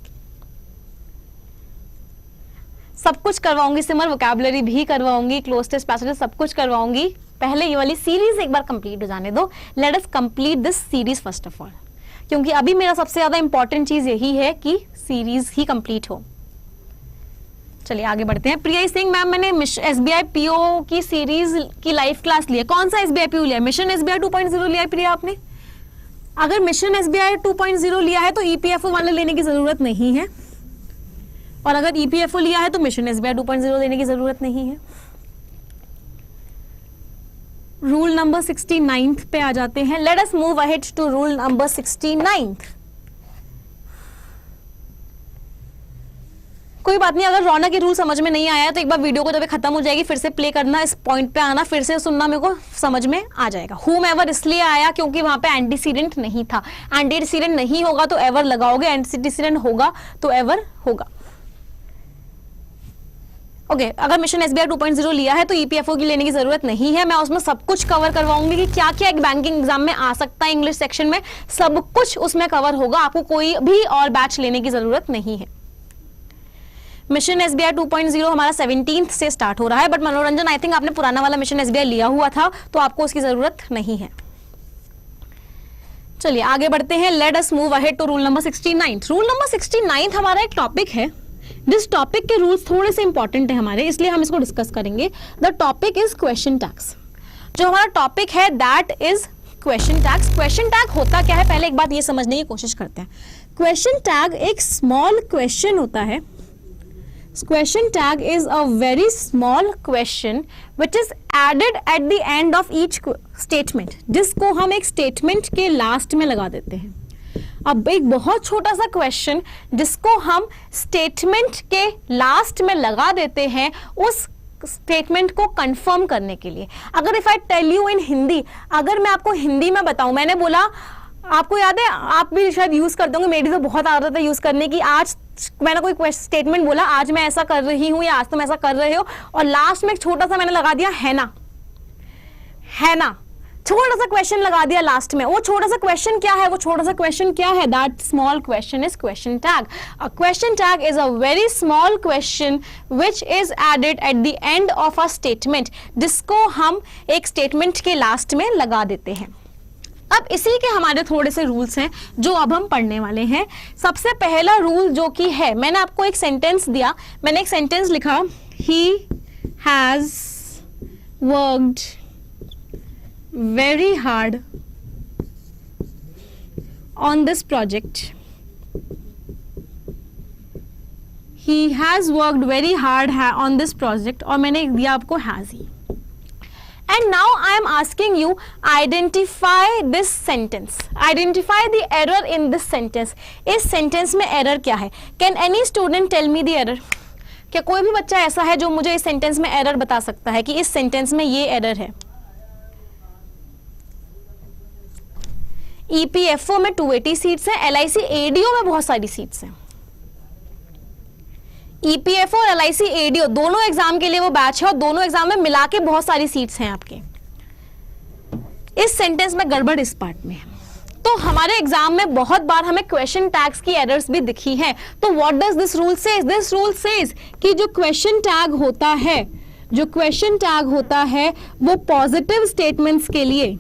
सब कुछ करवाऊंगी सिमर, वोकैबुलरी भी करवाऊंगी, क्लोज टेस्ट पैसेज सब कुछ करवाऊंगी। पहले ये वाली सीरीज एक बार कंप्लीट हो जाने दो। Let us complete this series first of all, क्योंकि अभी मेरा सबसे ज्यादा इंपॉर्टेंट चीज यही है कि सीरीज ही कंप्लीट हो। चलिए आगे बढ़ते हैं। प्रिया सिंह मैम, मैंने एसबीआई पीओ की सीरीज की लाइव क्लास लिया। कौन सा एसबीआई पीओ लिया? मिशन एसबीआई 2.0 लिया है प्रिया आपने? अगर मिशन एसबीआई 2.0 लिया है तो ईपीएफओ वाला लेने की जरूरत नहीं है, और अगर ईपीएफओ लिया है तो मिशन एसबीआई 2.0 लेने की जरूरत नहीं है। रूल नंबर 69 पे आ जाते हैं। Let us move ahead to rule number 69। कोई बात नहीं, अगर रौनक के रूल समझ में नहीं आया तो एक बार वीडियो को जब खत्म हो जाएगी फिर से प्ले करना, इस पॉइंट पे आना, फिर से सुनना, मेरे को समझ में आ जाएगा। whomever इसलिए आया क्योंकि वहां पे एंटीसीडेंट नहीं था। एंटीसीडेंट नहीं होगा तो एवर लगाओगे, एंटीसीडेंट होगा तो एवर होगा। ओके, अगर मिशन एसबीआई 2.0 लिया है तो ईपीएफओ की लेने की जरूरत नहीं है। मैं उसमें सब कुछ कवर करवाऊंगी कि क्या क्या एक बैंकिंग एग्जाम में आ सकता है। इंग्लिश सेक्शन में सब कुछ उसमें कवर होगा, आपको कोई भी और बैच लेने की जरूरत नहीं है। मिशन एसबीआई 2.0 हमारा 17th से स्टार्ट हो रहा है, बट मनोरंजन आई थिंक आपने पुराना वाला मिशन एसबीआई लिया हुआ था तो आपको उसकी जरूरत नहीं है। चलिए आगे बढ़ते हैं। Let us move ahead to rule number 69। Rule number 69 हमारा एक टॉपिक है। दिस टॉपिक के रूल्स थोड़े से इंपॉर्टेंट है हमारे, इसलिए हम इसको डिस्कस करेंगे। The topic is question tags. जो हमारा टॉपिक है that is question tags. Question tag होता क्या है, पहले एक बात ये समझने की कोशिश करते हैं। क्वेश्चन टैग एक स्मॉल क्वेश्चन होता है। Question tag is a very small question which is added at the end of each statement, जिसको हम एक स्टेटमेंट के लास्ट में लगा देते हैं। अब एक बहुत छोटा सा क्वेश्चन जिसको हम स्टेटमेंट के लास्ट में लगा देते हैं उस स्टेटमेंट को कंफर्म करने के लिए। अगर if I tell you in Hindi, अगर मैं आपको हिंदी में बताऊं, मैंने बोला, आपको याद है, आप भी शायद यूज करते होंगे, मेरी तो बहुत आदत है यूज करने की। आज मैंने कोई स्टेटमेंट बोला, आज मैं ऐसा कर रही हूं या आज तुम ऐसा कर रहे हो, और लास्ट में एक छोटा सा मैंने लगा दिया है ना। है ना, छोटा सा क्वेश्चन लगा दिया लास्ट में। वो छोटा सा क्वेश्चन क्या है, वो छोटा सा क्वेश्चन क्या है? That small question is question tag. A question tag is a very small question which is added at the end of a statement, जिसको हम एक स्टेटमेंट के लास्ट में लगा देते हैं। अब इसी के हमारे थोड़े से रूल्स हैं जो अब हम pढ़ने वाले हैं। सबसे पहला रूल जो कि है, मैंने आपको एक सेंटेंस दिया, मैंने एक सेंटेंस लिखा, he has worked very hard on this project. He has worked very hard on this project, और मैंने दिया आपको has he. And now I am asking you, identify this sentence. Identify the error in this sentence. इस sentence में error क्या है? Can any student tell me the error? क्या कोई भी बच्चा ऐसा है जो मुझे इस sentence में error बता सकता है कि इस sentence में ये error है? EPFO में 280 सीट्स हैं, LIC ADO में बहुत सारी सीट्स हैं। EPFO और LIC ADO दोनों एग्जाम के लिए वो बैच है और दोनों एग्जाम में मिला के बहुत सारी सीट्स हैं आपके। इस सेंटेंस में गड़बड़ इस पार्ट में है। तो हमारे एग्जाम में बहुत बार हमें क्वेश्चन टैग्स की एरर्स भी दिखी हैं। तो what does this rule says? This rule says कि जो क्वेश्चन टैग होता है, जो क्वेश्चन टैग होता है वो पॉजिटिव स्टेटमेंट्स के लिए,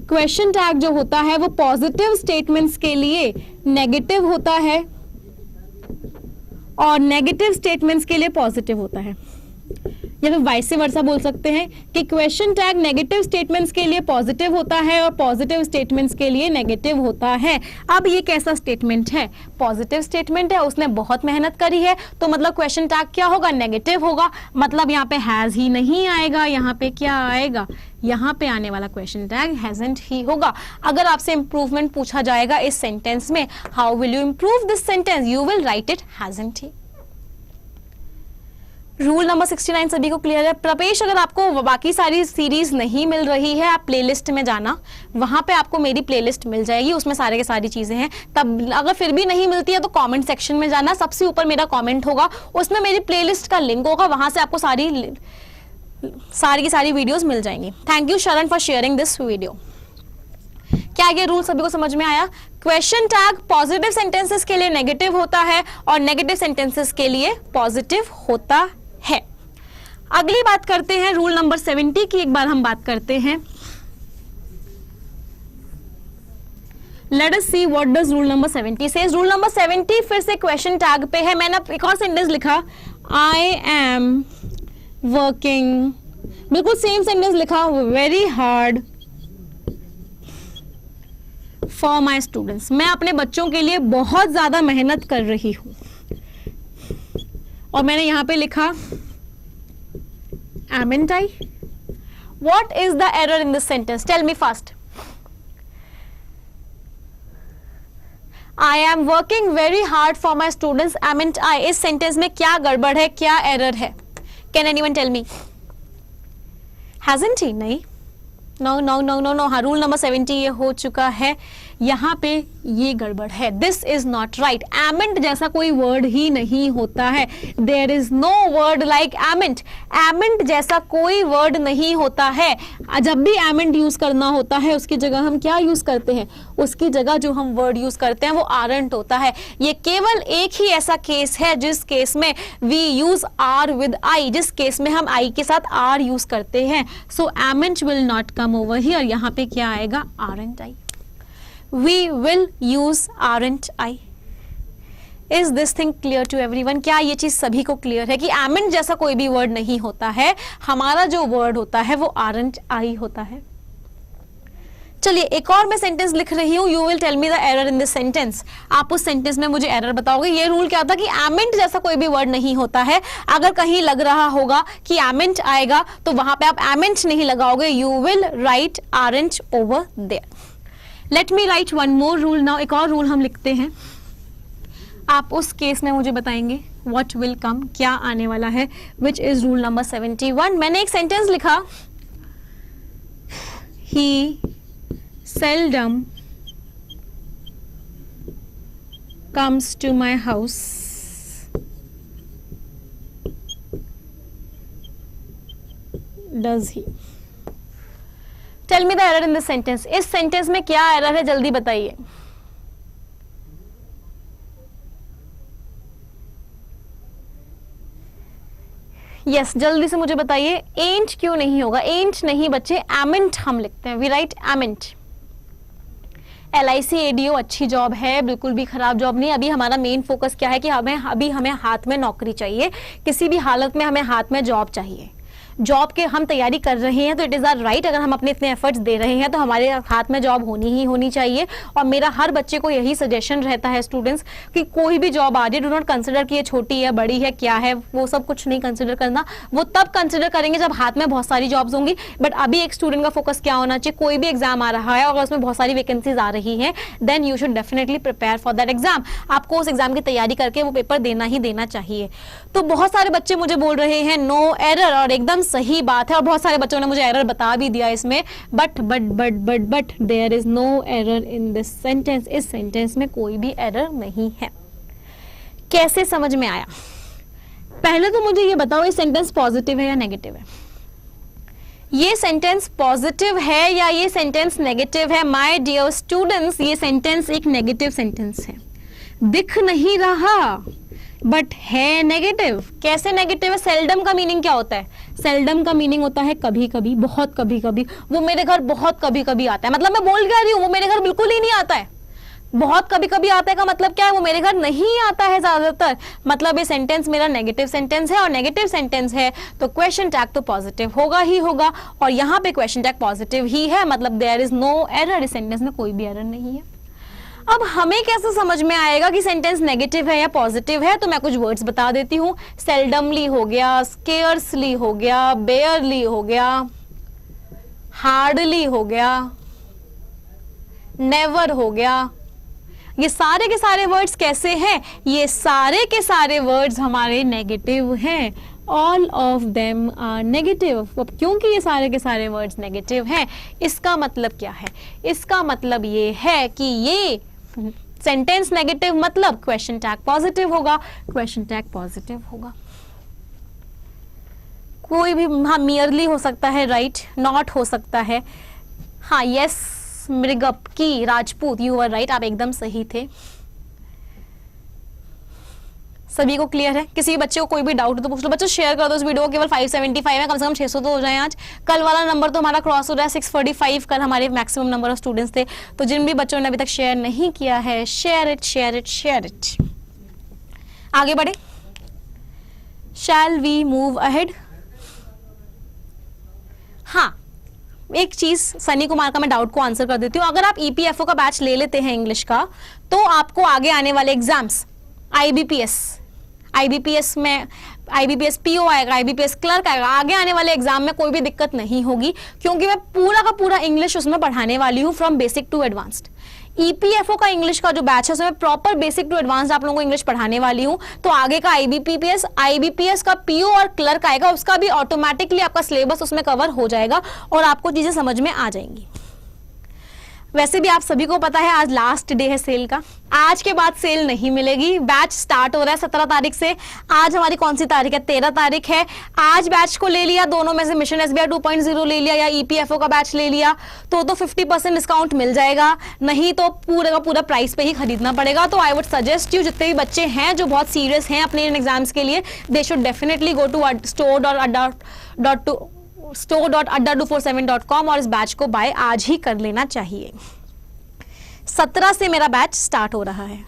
क्वेश्चन टैग जो होता है वो पॉजिटिव स्टेटमेंट्स के लिए नेगेटिव होता है और नेगेटिव स्टेटमेंट्स के लिए पॉजिटिव होता है। या फिर वाइस वर्सा बोल सकते हैं कि क्वेश्चन टैग नेगेटिव स्टेटमेंट्स के लिए पॉजिटिव होता है और पॉजिटिव स्टेटमेंट्स के लिए नेगेटिव होता है। अब ये कैसा स्टेटमेंट है? पॉजिटिव स्टेटमेंट है, उसने बहुत मेहनत करी है, तो मतलब क्वेश्चन टैग क्या होगा? नेगेटिव होगा। मतलब यहाँ पे हैज ही नहीं आएगा, यहाँ पे क्या आएगा? यहाँ पे आने वाला क्वेश्चन टैग हैजंट ही होगा। अगर आपसे इंप्रूवमेंट पूछा जाएगा इस सेंटेंस में, how will you improve this sentence? You will write it hasn't he. Rule number 69 सभी को क्लियर है? प्रपेश, अगर आपको बाकी सारी सीरीज नहीं मिल रही है, आप प्लेलिस्ट में जाना, वहां पे आपको मेरी प्लेलिस्ट मिल जाएगी, उसमें सारे के सारी चीजें हैं। तब अगर फिर भी नहीं मिलती है तो कमेंट सेक्शन में जाना, सबसे ऊपर मेरा कमेंट होगा, उसमें मेरी प्लेलिस्ट का लिंक होगा, वहां से आपको सारी की सारी वीडियोस मिल जाएंगी। थैंक यू शरण फॉर शेयरिंग दिस वीडियो। क्या ये रूल सभी को समझ में आया? क्वेश्चन टैग पॉजिटिव सेंटेंसेस के लिए नेगेटिव होता है और नेगेटिव सेंटेंसेस के लिए पॉजिटिव होता है। अगली बात करते हैं रूल नंबर 70 की, एक बार हम बात करते हैं। Let us see what does rule number 70 says. Rule number 70 फिर से क्वेश्चन टैग पे है। मैंने एक और सेंटेंस लिखा, I am working, बिल्कुल सेम सेंटेंस लिखा, very hard for my students. मैं अपने बच्चों के लिए बहुत ज्यादा मेहनत कर रही हूं। और मैंने यहां पे लिखा amn't I? What is the error in this sentence? Tell me fast. I am working very hard for my students, amn't I? इस सेंटेंस में क्या गड़बड़ है, क्या एरर है? Can anyone tell me? Hasn't he? नहीं, नो। हाँ, rule number 70 ये हो चुका है। यहाँ पे ये गड़बड़ है, this is not right. Amn't जैसा कोई वर्ड ही नहीं होता है। There is no word like amn't. Amn't जैसा कोई वर्ड नहीं होता है। जब भी एमेंट यूज करना होता है उसकी जगह हम क्या यूज करते हैं? उसकी जगह जो हम वर्ड यूज करते हैं वो आरंट होता है। ये केवल एक ही ऐसा केस है जिस केस में we use are with I, जिस केस में हम आई के साथ आर यूज करते हैं। So amn't will not come over here. यहाँ पे क्या आएगा? Aren't I. We will use aren't I. Is this thing clear to everyone? क्या ये चीज सभी को क्लियर है कि aren't जैसा कोई भी वर्ड नहीं होता है, हमारा जो वर्ड होता है वो aren't I होता है। चलिए एक और मैं सेंटेंस लिख रही हूँ। You will tell me the error in this sentence. आप उस सेंटेंस में मुझे एरर बताओगे। ये रूल क्या था कि aren't जैसा कोई भी वर्ड नहीं होता है। अगर कहीं लग रहा होगा कि aren't आएगा तो वहां पे आप aren't नहीं लगाओगे, you will write aren't over there. Let me write one more rule now. एक और रूल हम लिखते हैं। आप उस केस में मुझे बताएंगे what will come, क्या आने वाला है, which is rule number 71. मैंने एक सेंटेंस लिखा, he seldom comes to my house. Does he? Tell me the error in this sentence. इस सेंटेंस में क्या एरर है, जल्दी बताइए। यस जल्दी से मुझे बताइए, एंट क्यों नहीं होगा? एंट नहीं बच्चे, एमेंट हम लिखते हैं। We write amn't. LICADO अच्छी जॉब है, बिल्कुल भी खराब जॉब नहीं। अभी हमारा मेन फोकस क्या है कि हमें हाथ में नौकरी चाहिए, किसी भी हालत में हमें हाथ में जॉब चाहिए। जॉब के हम तैयारी कर रहे हैं तो इट इज़ आर राइट, अगर हम अपने इतने एफर्ट्स दे रहे हैं तो हमारे हाथ में जॉब होनी ही होनी चाहिए। और मेरा हर बच्चे को यही सजेशन रहता है स्टूडेंट्स कि कोई भी जॉब आ जाए, डू नॉट कंसिडर कि ये छोटी है बड़ी है क्या है, वो सब कुछ नहीं कंसिडर करना। वो तब कंसिडर करेंगे जब हाथ में बहुत सारी जॉब्स होंगी। बट अभी एक स्टूडेंट का फोकस क्या होना चाहिए, कोई भी एग्जाम आ रहा है और उसमें बहुत सारी वैकेंसीज आ रही हैं, then you should definitely prepare for that exam. आपको उस एग्जाम की तैयारी करके वो पेपर देना ही देना चाहिए। तो बहुत सारे बच्चे मुझे बोल रहे हैं नो एरर, और एकदम सही बात है, और बहुत सारे बच्चों ने मुझे एरर बता भी दिया इसमें। But there is no error in this sentence. इस सेंटेंस में कोई भी एरर नहीं है। कैसे समझ में आया? पहले तो मुझे ये बताओ, ये सेंटेंस पॉजिटिव है या नेगेटिव है? ये सेंटेंस पॉजिटिव है या ये सेंटेंस नेगेटिव है? माय डियर स्टूडेंट्स, ये सेंटेंस एक नेगेटिव सेंटेंस है। दिख नहीं रहा बट है नेगेटिव। कैसे नेगेटिव है? सेल्डम का मीनिंग क्या होता है? सेल्डम का मीनिंग होता है कभी कभी, बहुत कभी कभी। वो मेरे घर बहुत कभी कभी आता है, मतलब मैं बोल क्या रही हूँ, वो मेरे घर बिल्कुल ही नहीं आता है। बहुत कभी कभी आता है का मतलब क्या है? वो मेरे घर नहीं आता है ज्यादातर। मतलब ये सेंटेंस मेरा नेगेटिव सेंटेंस है, और नेगेटिव सेंटेंस है तो क्वेश्चन टैग तो पॉजिटिव होगा ही होगा, और यहाँ पे क्वेश्चन टैग पॉजिटिव ही है, मतलब देयर इज नो एरर। इस सेंटेंस में कोई भी एरर नहीं है। अब हमें कैसे समझ में आएगा कि सेंटेंस नेगेटिव है या पॉजिटिव है? तो मैं कुछ वर्ड्स बता देती हूँ। सेल्डमली हो गया, स्केयर्सली हो गया, बेयरली हो गया, हार्डली हो गया, नेवर हो गया। ये सारे के सारे वर्ड्स कैसे हैं? ये सारे के सारे वर्ड्स हमारे नेगेटिव हैं। All of them are negative. अब क्योंकि ये सारे के सारे वर्ड्स नेगेटिव हैं, इसका मतलब क्या है? इसका मतलब ये है कि ये सेंटेंस नेगेटिव मतलब क्वेश्चन टैग पॉजिटिव होगा। क्वेश्चन टैग पॉजिटिव होगा। कोई भी, हाँ मियरली हो सकता है, राइट, नॉट हो सकता है। हाँ यस मृगप की राजपूत, यू आर राइट, आप एकदम सही थे। सभी को क्लियर है? किसी बच्चे को कोई भी डाउट तो पूछ लो। बच्चों शेयर कर दो इस वीडियो को, केवल 575 है, कम से कम 600 तो हो जाए आज। कल वाला नंबर तो हमारा क्रॉस हो रहा है 645, कल हमारे मैक्सिमम नंबर ऑफ स्टूडेंट्स थे। तो जिन भी बच्चों ने अभी तक शेयर नहीं किया है, share it share it share it. आगे बढ़े। Shall we move ahead? हाँ, एक चीज सनी कुमार का मैं डाउट को आंसर कर देती हूँ। अगर आप EPFO का बैच ले लेते हैं इंग्लिश का, तो आपको आगे आने वाले एग्जाम्स IBPS में IBPS PO आएगा, IBPS क्लर्क आएगा, आगे आने वाले एग्जाम में कोई भी दिक्कत नहीं होगी, क्योंकि मैं पूरा का पूरा इंग्लिश उसमें पढ़ाने वाली हूँ from basic to advanced. EPFO का इंग्लिश का जो बैच है उसमें प्रॉपर बेसिक टू एडवांस्ड आप लोगों को इंग्लिश पढ़ाने वाली हूँ। तो आगे का IBPS का PO और क्लर्क आएगा, उसका भी ऑटोमेटिकली आपका सिलेबस उसमें कवर हो जाएगा और आपको चीजें समझ में आ जाएंगी। वैसे भी आप सभी को पता है आज लास्ट डे है सेल का। आज के बाद सेल नहीं मिलेगी। बैच स्टार्ट हो रहा है 17 तारीख से। आज हमारी कौन सी तारीख है? 13 तारीख है। आज बैच को ले लिया, दोनों में से मिशन SBI 2.0 ले लिया या EPFO का बैच ले लिया तो 50% डिस्काउंट मिल जाएगा, नहीं तो पूरे का पूरा प्राइस पे ही खरीदना पड़ेगा। तो आई वुड सजेस्ट यू, जितने भी बच्चे हैं जो बहुत सीरियस हैं अपने इन एग्जाम्स के लिए, they should definitely go to store.adda247.com और इस बैच को बाय आज ही कर लेना चाहिए। 17 से मेरा बैच स्टार्ट हो रहा है।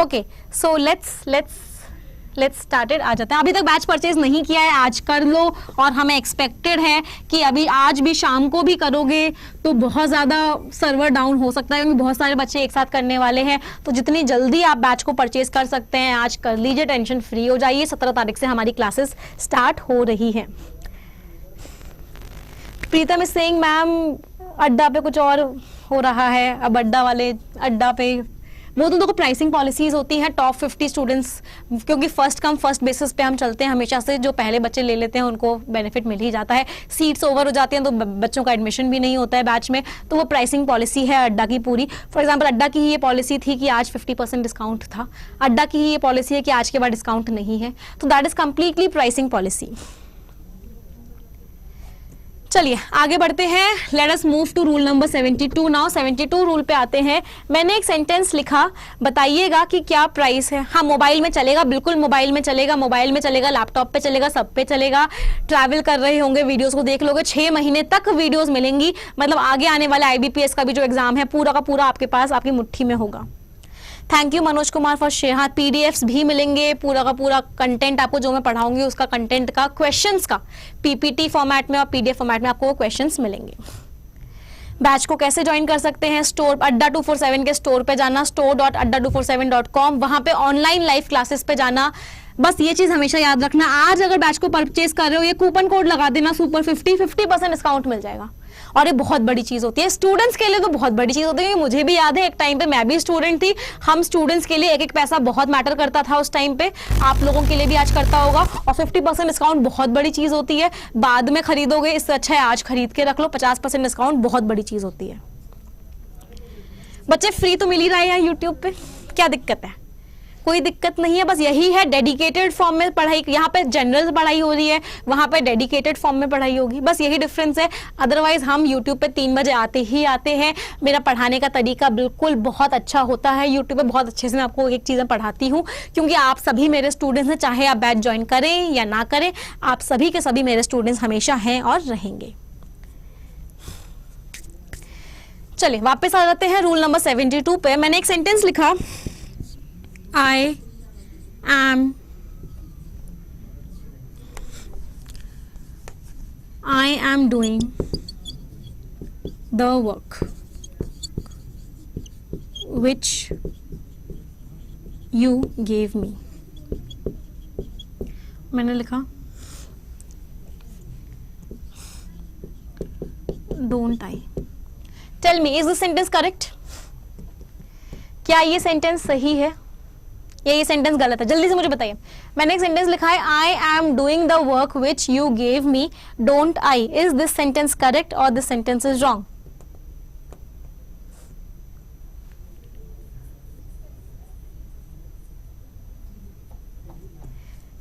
Okay, so let's started. आ जाते हैं। अभी तक बैच परचेज नहीं किया है, आज कर लो। और हमें एक्सपेक्टेड है कि अभी आज भी शाम को भी करोगे तो बहुत ज़्यादा सर्वर डाउन हो सकता है, क्योंकि बहुत सारे बच्चे एक साथ करने वाले हैं। तो जितनी जल्दी आप बैच को परचेज कर सकते हैं आज कर लीजिए, टेंशन फ्री हो जाइए। 17 तारीख से हमारी क्लासेस स्टार्ट हो रही हैं। प्रीतम इज सेइंग मैम अड्डा पे कुछ और हो रहा है। अब अड्डा वाले अड्डा पे वो तो देखो प्राइसिंग पॉलिसीज होती हैं टॉप 50 स्टूडेंट्स, क्योंकि फर्स्ट कम फर्स्ट बेसिस पे हम चलते हैं हमेशा से। जो पहले बच्चे ले लेते हैं उनको बेनिफिट मिल ही जाता है। सीट्स ओवर हो जाती हैं तो बच्चों का एडमिशन भी नहीं होता है बैच में। तो वो प्राइसिंग पॉलिसी है अड्डा की पूरी। फॉर एग्जाम्पल अड्डा की ही ये पॉलिसी थी कि आज 50% डिस्काउंट था। अड्डा की ही ये पॉलिसी है कि आज के बाद डिस्काउंट नहीं है। तो that is completely pricing policy. चलिए आगे बढ़ते हैं। Let us move to rule number 72 now. 72 rule पे आते हैं। मैंने एक सेंटेंस लिखा, बताइएगा कि क्या प्राइस है। हाँ, मोबाइल में चलेगा, बिल्कुल मोबाइल में चलेगा, मोबाइल में चलेगा, लैपटॉप पे चलेगा, सब पे चलेगा। ट्रैवल कर रहे होंगे, वीडियोस को देख लोगे, 6 महीने तक वीडियोस मिलेंगी। मतलब आगे आने वाला IBPS का भी जो एग्जाम है पूरा का पूरा आपके पास, आपकी मुट्ठी में होगा। Thank you Manoj Kumar for share. हाँ, PDFs भी मिलेंगे, पूरा का पूरा कंटेंट आपको जो मैं पढ़ाऊंगी उसका कंटेंट का, क्वेश्चंस का PPT फॉर्मेट में और PDF फॉर्मेट में आपको क्वेश्चंस मिलेंगे। बैच को कैसे ज्वाइन कर सकते हैं? स्टोर अड्डा 247 के स्टोर पे जाना, store.adda247.com, वहां पे ऑनलाइन लाइव क्लासेस पे जाना। बस ये चीज हमेशा याद रखना, आज अगर बैच को परचेज कर रहे हो, ये कूपन कोड लगा देना सुपर 50% डिस्काउंट मिल जाएगा। और ये बहुत बड़ी चीज होती है स्टूडेंट्स के लिए, तो बहुत बड़ी चीज होती है। मुझे भी याद है एक टाइम पे मैं भी स्टूडेंट थी, हम स्टूडेंट्स के लिए एक एक पैसा बहुत मैटर करता था उस टाइम पे। आप लोगों के लिए भी आज करता होगा। और 50% डिस्काउंट बहुत बड़ी चीज होती है। बाद में खरीदोगे, इससे अच्छा है आज खरीद के रख लो। 50% डिस्काउंट बहुत बड़ी चीज होती है। बच्चे फ्री तो मिल ही रहा है यूट्यूब पे, क्या दिक्कत है? कोई दिक्कत नहीं है। बस यही है, डेडिकेटेड फॉर्म में पढ़ाई, यहाँ पे जनरल पढ़ाई हो रही है, वहाँ पे डेडिकेटेड फॉर्म में पढ़ाई होगी। बस यही डिफरेंस है। अदरवाइज हम यूट्यूब पे 3 बजे आते ही आते हैं। मेरा पढ़ाने का तरीका बिल्कुल बहुत अच्छा होता है। यूट्यूब पे बहुत अच्छे से मैं आपको एक चीज़ें पढ़ाती हूँ, क्योंकि आप सभी मेरे स्टूडेंट्स हैं। चाहे आप बैच ज्वाइन करें या ना करें, आप सभी के सभी मेरे स्टूडेंट्स हमेशा हैं और रहेंगे। चलिए वापस आ जाते हैं रूल नंबर 72 पे। मैंने एक सेंटेंस लिखा, I am doing the work which you gave me. मैंने लिखा don't I. Tell me, is this sentence correct? क्या ये सेंटेंस सही है या ये सेंटेंस गलत है? जल्दी से मुझे बताइए। मैंने एक सेंटेंस लिखा है, I am doing the work which you gave me, don't I. Is this sentence correct और दिस सेंटेंस इज रॉन्ग?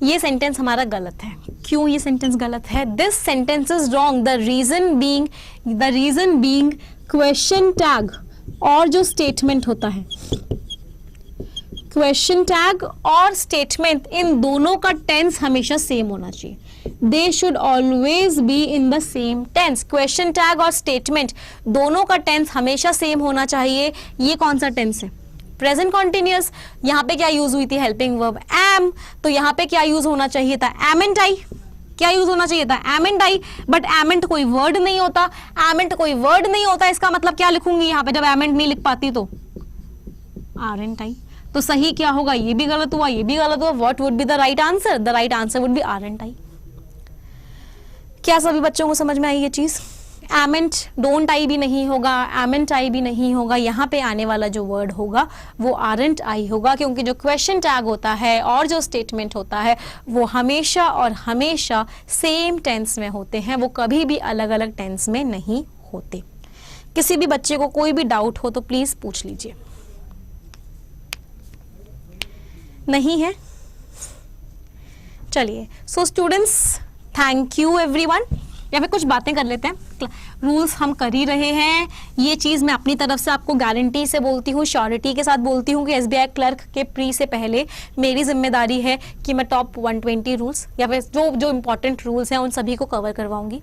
ये सेंटेंस हमारा गलत है। क्यों ये सेंटेंस गलत है? This sentence is wrong. The reason being question tag और जो स्टेटमेंट होता है, क्वेश्चन टैग और स्टेटमेंट, इन दोनों का टेंस हमेशा सेम होना चाहिए। They should always be in the same tense. Question tag और स्टेटमेंट दोनों का टेंस हमेशा सेम होना चाहिए। ये कौन सा टेंस है? Present continuous. यहाँ पे क्या यूज हुई थी? Helping verb am. तो यहाँ पे क्या यूज होना चाहिए था? Am and I. क्या यूज होना चाहिए था? Am and I. But am and कोई वर्ड नहीं होता। एम एंड कोई वर्ड नहीं होता, इसका मतलब क्या लिखूंगी यहाँ पे जब एम एंड नहीं लिख पाती तो? Are and I. तो सही क्या होगा? ये भी गलत हुआ, ये भी गलत हुआ। What would be the right answer? The right answer would be are and I. क्या सभी बच्चों को समझ में आई ये चीज? एम एंड डोंट आई भी नहीं होगा, एम एंड आई भी नहीं होगा। यहाँ पे आने वाला जो वर्ड होगा वो आर एंड आई होगा, क्योंकि जो क्वेश्चन टैग होता है और जो स्टेटमेंट होता है वो हमेशा और हमेशा सेम टेंस में होते हैं। वो कभी भी अलग अलग टेंस में नहीं होते। किसी भी बच्चे को कोई भी डाउट हो तो प्लीज पूछ लीजिए। नहीं है? चलिए, so students, thank you everyone. या फिर कुछ बातें कर लेते हैं। रूल्स हम कर ही रहे हैं। ये चीज़ मैं अपनी तरफ से आपको गारंटी से बोलती हूँ, श्योरिटी के साथ बोलती हूँ कि SBI क्लर्क के प्री से पहले मेरी जिम्मेदारी है कि मैं टॉप 120 रूल्स या फिर जो इंपॉर्टेंट रूल्स हैं उन सभी को कवर करवाऊंगी।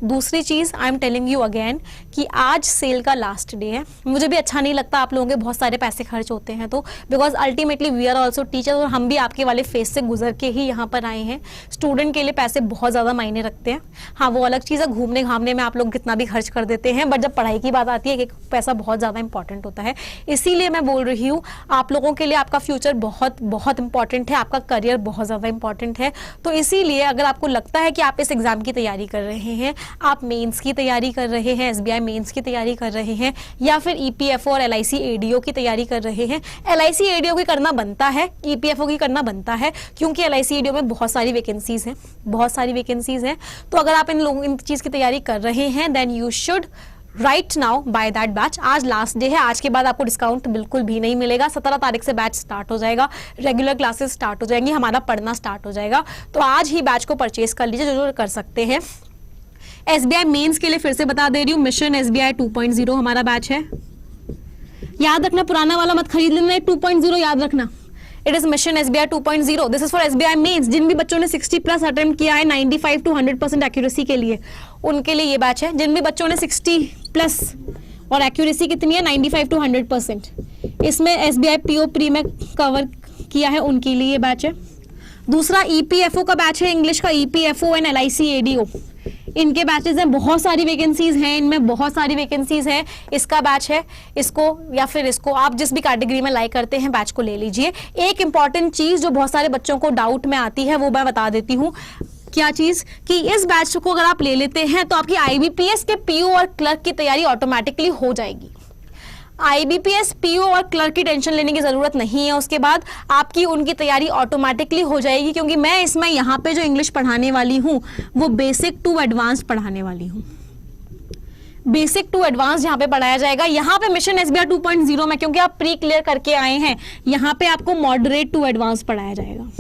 दूसरी चीज़, I am telling you again कि आज सेल का लास्ट डे है। मुझे भी अच्छा नहीं लगता आप लोगों के बहुत सारे पैसे खर्च होते हैं तो, because ultimately we are also teacher और हम भी आपके वाले फेस से गुजर के ही यहाँ पर आए हैं। स्टूडेंट के लिए पैसे बहुत ज़्यादा मायने रखते हैं। हाँ, वो अलग चीज़ है, घूमने घामने में आप लोग कितना भी खर्च कर देते हैं, बट जब पढ़ाई की बात आती है एक पैसा बहुत ज़्यादा इंपॉर्टेंट होता है। इसीलिए मैं बोल रही हूँ आप लोगों के लिए आपका फ्यूचर बहुत बहुत इंपॉर्टेंट है, आपका करियर बहुत ज़्यादा इंपॉर्टेंट है। तो इसीलिए अगर आपको लगता है कि आप इस एग्ज़ाम की तैयारी कर रहे हैं, आप मेंस की तैयारी कर रहे हैं, SBI मेंस की तैयारी कर रहे हैं, या फिर EPFO और LIC ADO की तैयारी कर रहे हैं। LIC ADO की करना बनता है, EPFO की करना बनता है, क्योंकि LIC ADO में बहुत सारी वैकेंसीज हैं, बहुत सारी वैकेंसीज हैं। तो अगर आप इन चीज़ की तैयारी कर रहे हैं then you should right now buy that batch. आज लास्ट डे है, आज के बाद आपको डिस्काउंट बिल्कुल भी नहीं मिलेगा। 17 तारीख से बैच स्टार्ट हो जाएगा, रेगुलर क्लासेस स्टार्ट हो जाएंगी, हमारा पढ़ना स्टार्ट हो जाएगा। तो आज ही बैच को परचेज कर लीजिए जो कर सकते हैं। SBI मेंस के लिए फिर से बता दे रही हूँ, मिशन SBI 2.0 हमारा बैच है। याद रखना, पुराना वाला मत खरीद लेना, 2.0 याद रखना। It is mission SBI 2.0। This is for SBI mains. जिन भी बच्चों ने 60+ अटेम्प्ट किया है 95 to 100% एक्यूरेसी के लिए, उनके लिए ये बैच है। जिन भी बच्चों ने 60+ और एक्यूरेसी कितनी है 95 to 100%, इसमें SBI PO प्री में कवर किया है, उनके लिए ये बैच है। दूसरा EPFO का बैच है, इंग्लिश का EPFO एंड LIC ADO, इनके बैचेस हैं। बहुत सारी वैकेंसीज हैं इनमें, बहुत सारी वैकेंसीज हैं। इसका बैच है, इसको या फिर इसको, आप जिस भी कैटेगरी में लाइक करते हैं बैच को ले लीजिए। एक इंपॉर्टेंट चीज जो बहुत सारे बच्चों को डाउट में आती है वो मैं बता देती हूँ। क्या चीज कि इस बैच को अगर आप ले लेते हैं तो आपकी IBPS के PO और क्लर्क की तैयारी ऑटोमेटिकली हो जाएगी। IBPS PO और क्लर्क की टेंशन लेने की जरूरत नहीं है। उसके बाद आपकी उनकी तैयारी ऑटोमेटिकली हो जाएगी, क्योंकि मैं इसमें यहाँ पे जो इंग्लिश पढ़ाने वाली हूँ वो बेसिक टू एडवांस पढ़ाने वाली हूँ। बेसिक टू एडवांस यहाँ पे पढ़ाया जाएगा। यहाँ पे मिशन SBI 2.0 में, क्योंकि आप प्री क्लियर करके आए हैं, यहाँ पे आपको मॉडरेट टू एडवांस पढ़ाया जाएगा।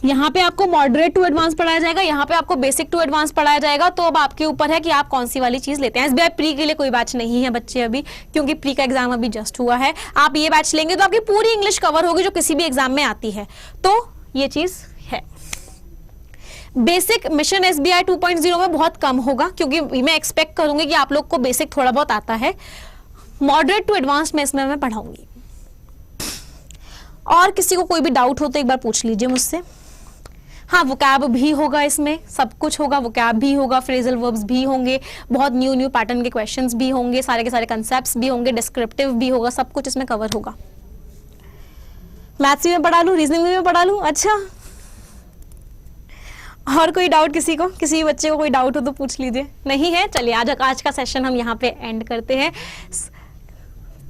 यहाँ पे आपको मॉडरेट टू एडवांस पढ़ाया जाएगा, यहाँ पे आपको बेसिक टू एडवांस पढ़ाया जाएगा। तो अब आपके ऊपर है कि आप कौन सी वाली चीज लेते हैं। SBI प्री के लिए कोई बैच नहीं है बच्चे अभी, क्योंकि प्री का एग्जाम अभी जस्ट हुआ है। आप ये बैच लेंगे तो आपकी पूरी इंग्लिश कवर होगी जो किसी भी एग्जाम में आती है। तो ये चीज है। बेसिक मिशन SBI 2.0 में बहुत कम होगा, क्योंकि मैं एक्सपेक्ट करूंगी कि आप लोग को बेसिक थोड़ा बहुत आता है। मॉडरेट टू एडवांस में इसमें मैं पढ़ाऊंगी। और किसी को कोई भी डाउट हो तो एक बार पूछ लीजिए मुझसे। हाँ, वोकैब भी होगा, इसमें सब कुछ होगा। वोकैब भी होगा, फ्रेजल वर्ब्स भी होंगे, बहुत न्यू पैटर्न के क्वेश्चंस भी होंगे, सारे के सारे कंसेप्ट्स भी होंगे, डिस्क्रिप्टिव भी होगा, सब कुछ इसमें कवर होगा। मैथ्स में पढ़ा लूँ, रीजनिंग में पढ़ा लूँ। अच्छा, और कोई डाउट किसी को, किसी बच्चे को कोई डाउट हो तो पूछ लीजिए। नहीं है, चलिए आज का सेशन हम यहाँ पे एंड करते हैं।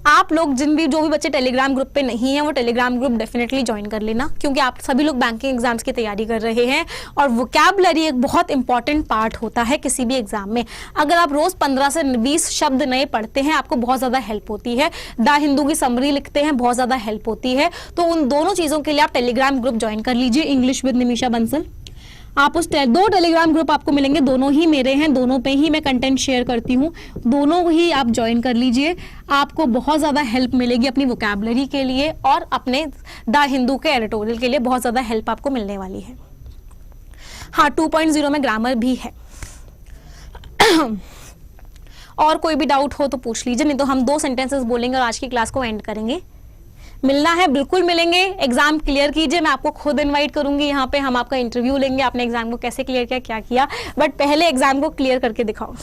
आप लोग जो भी बच्चे टेलीग्राम ग्रुप पे नहीं है वो टेलीग्राम ग्रुप डेफिनेटली ज्वाइन कर लेना, क्योंकि आप सभी लोग बैंकिंग एग्जाम्स की तैयारी कर रहे हैं और वोकैबुलरी एक बहुत इंपॉर्टेंट पार्ट होता है किसी भी एग्जाम में। अगर आप रोज 15 से 20 शब्द नए पढ़ते हैं आपको बहुत ज्यादा हेल्प होती है। द हिंदू की समरी लिखते हैं, बहुत ज्यादा हेल्प होती है। तो उन दोनों चीजों के लिए आप टेलीग्राम ग्रुप ज्वाइन कर लीजिए, इंग्लिश विद निमिषा बंसल। आप उस 2 टेलीग्राम ग्रुप आपको मिलेंगे, दोनों ही मेरे हैं, दोनों पे ही मैं कंटेंट शेयर करती हूँ, दोनों ही आप ज्वाइन कर लीजिए। आपको बहुत ज़्यादा हेल्प मिलेगी अपनी वोकैबुलरी के लिए और अपने द हिंदू के एडिटोरियल के लिए बहुत ज़्यादा हेल्प आपको मिलने वाली है। हाँ, 2.0 में ग्रामर भी है। और कोई भी डाउट हो तो पूछ लीजिए, नहीं तो हम 2 सेंटेंसेस बोलेंगे और आज की क्लास को एंड करेंगे। मिलना है बिल्कुल मिलेंगे। एग्जाम क्लियर कीजिए, मैं आपको खुद इनवाइट करूंगी यहाँ पे, हम आपका इंटरव्यू लेंगे, आपने एग्जाम को कैसे क्लियर किया, क्या किया। बट पहले एग्जाम को क्लियर करके दिखाओ,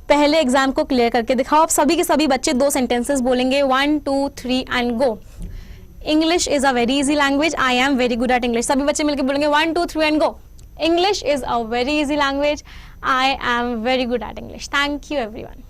पहले एग्जाम को क्लियर करके दिखाओ। आप सभी के सभी बच्चे 2 सेंटेंसेस बोलेंगे, 1 2 3 and go. English is a very easy language, I am very good at English. सभी बच्चे मिलकर बोलेंगे 1 2 3 and go. English is a very easy language, I am very good at English. Thank you everyone.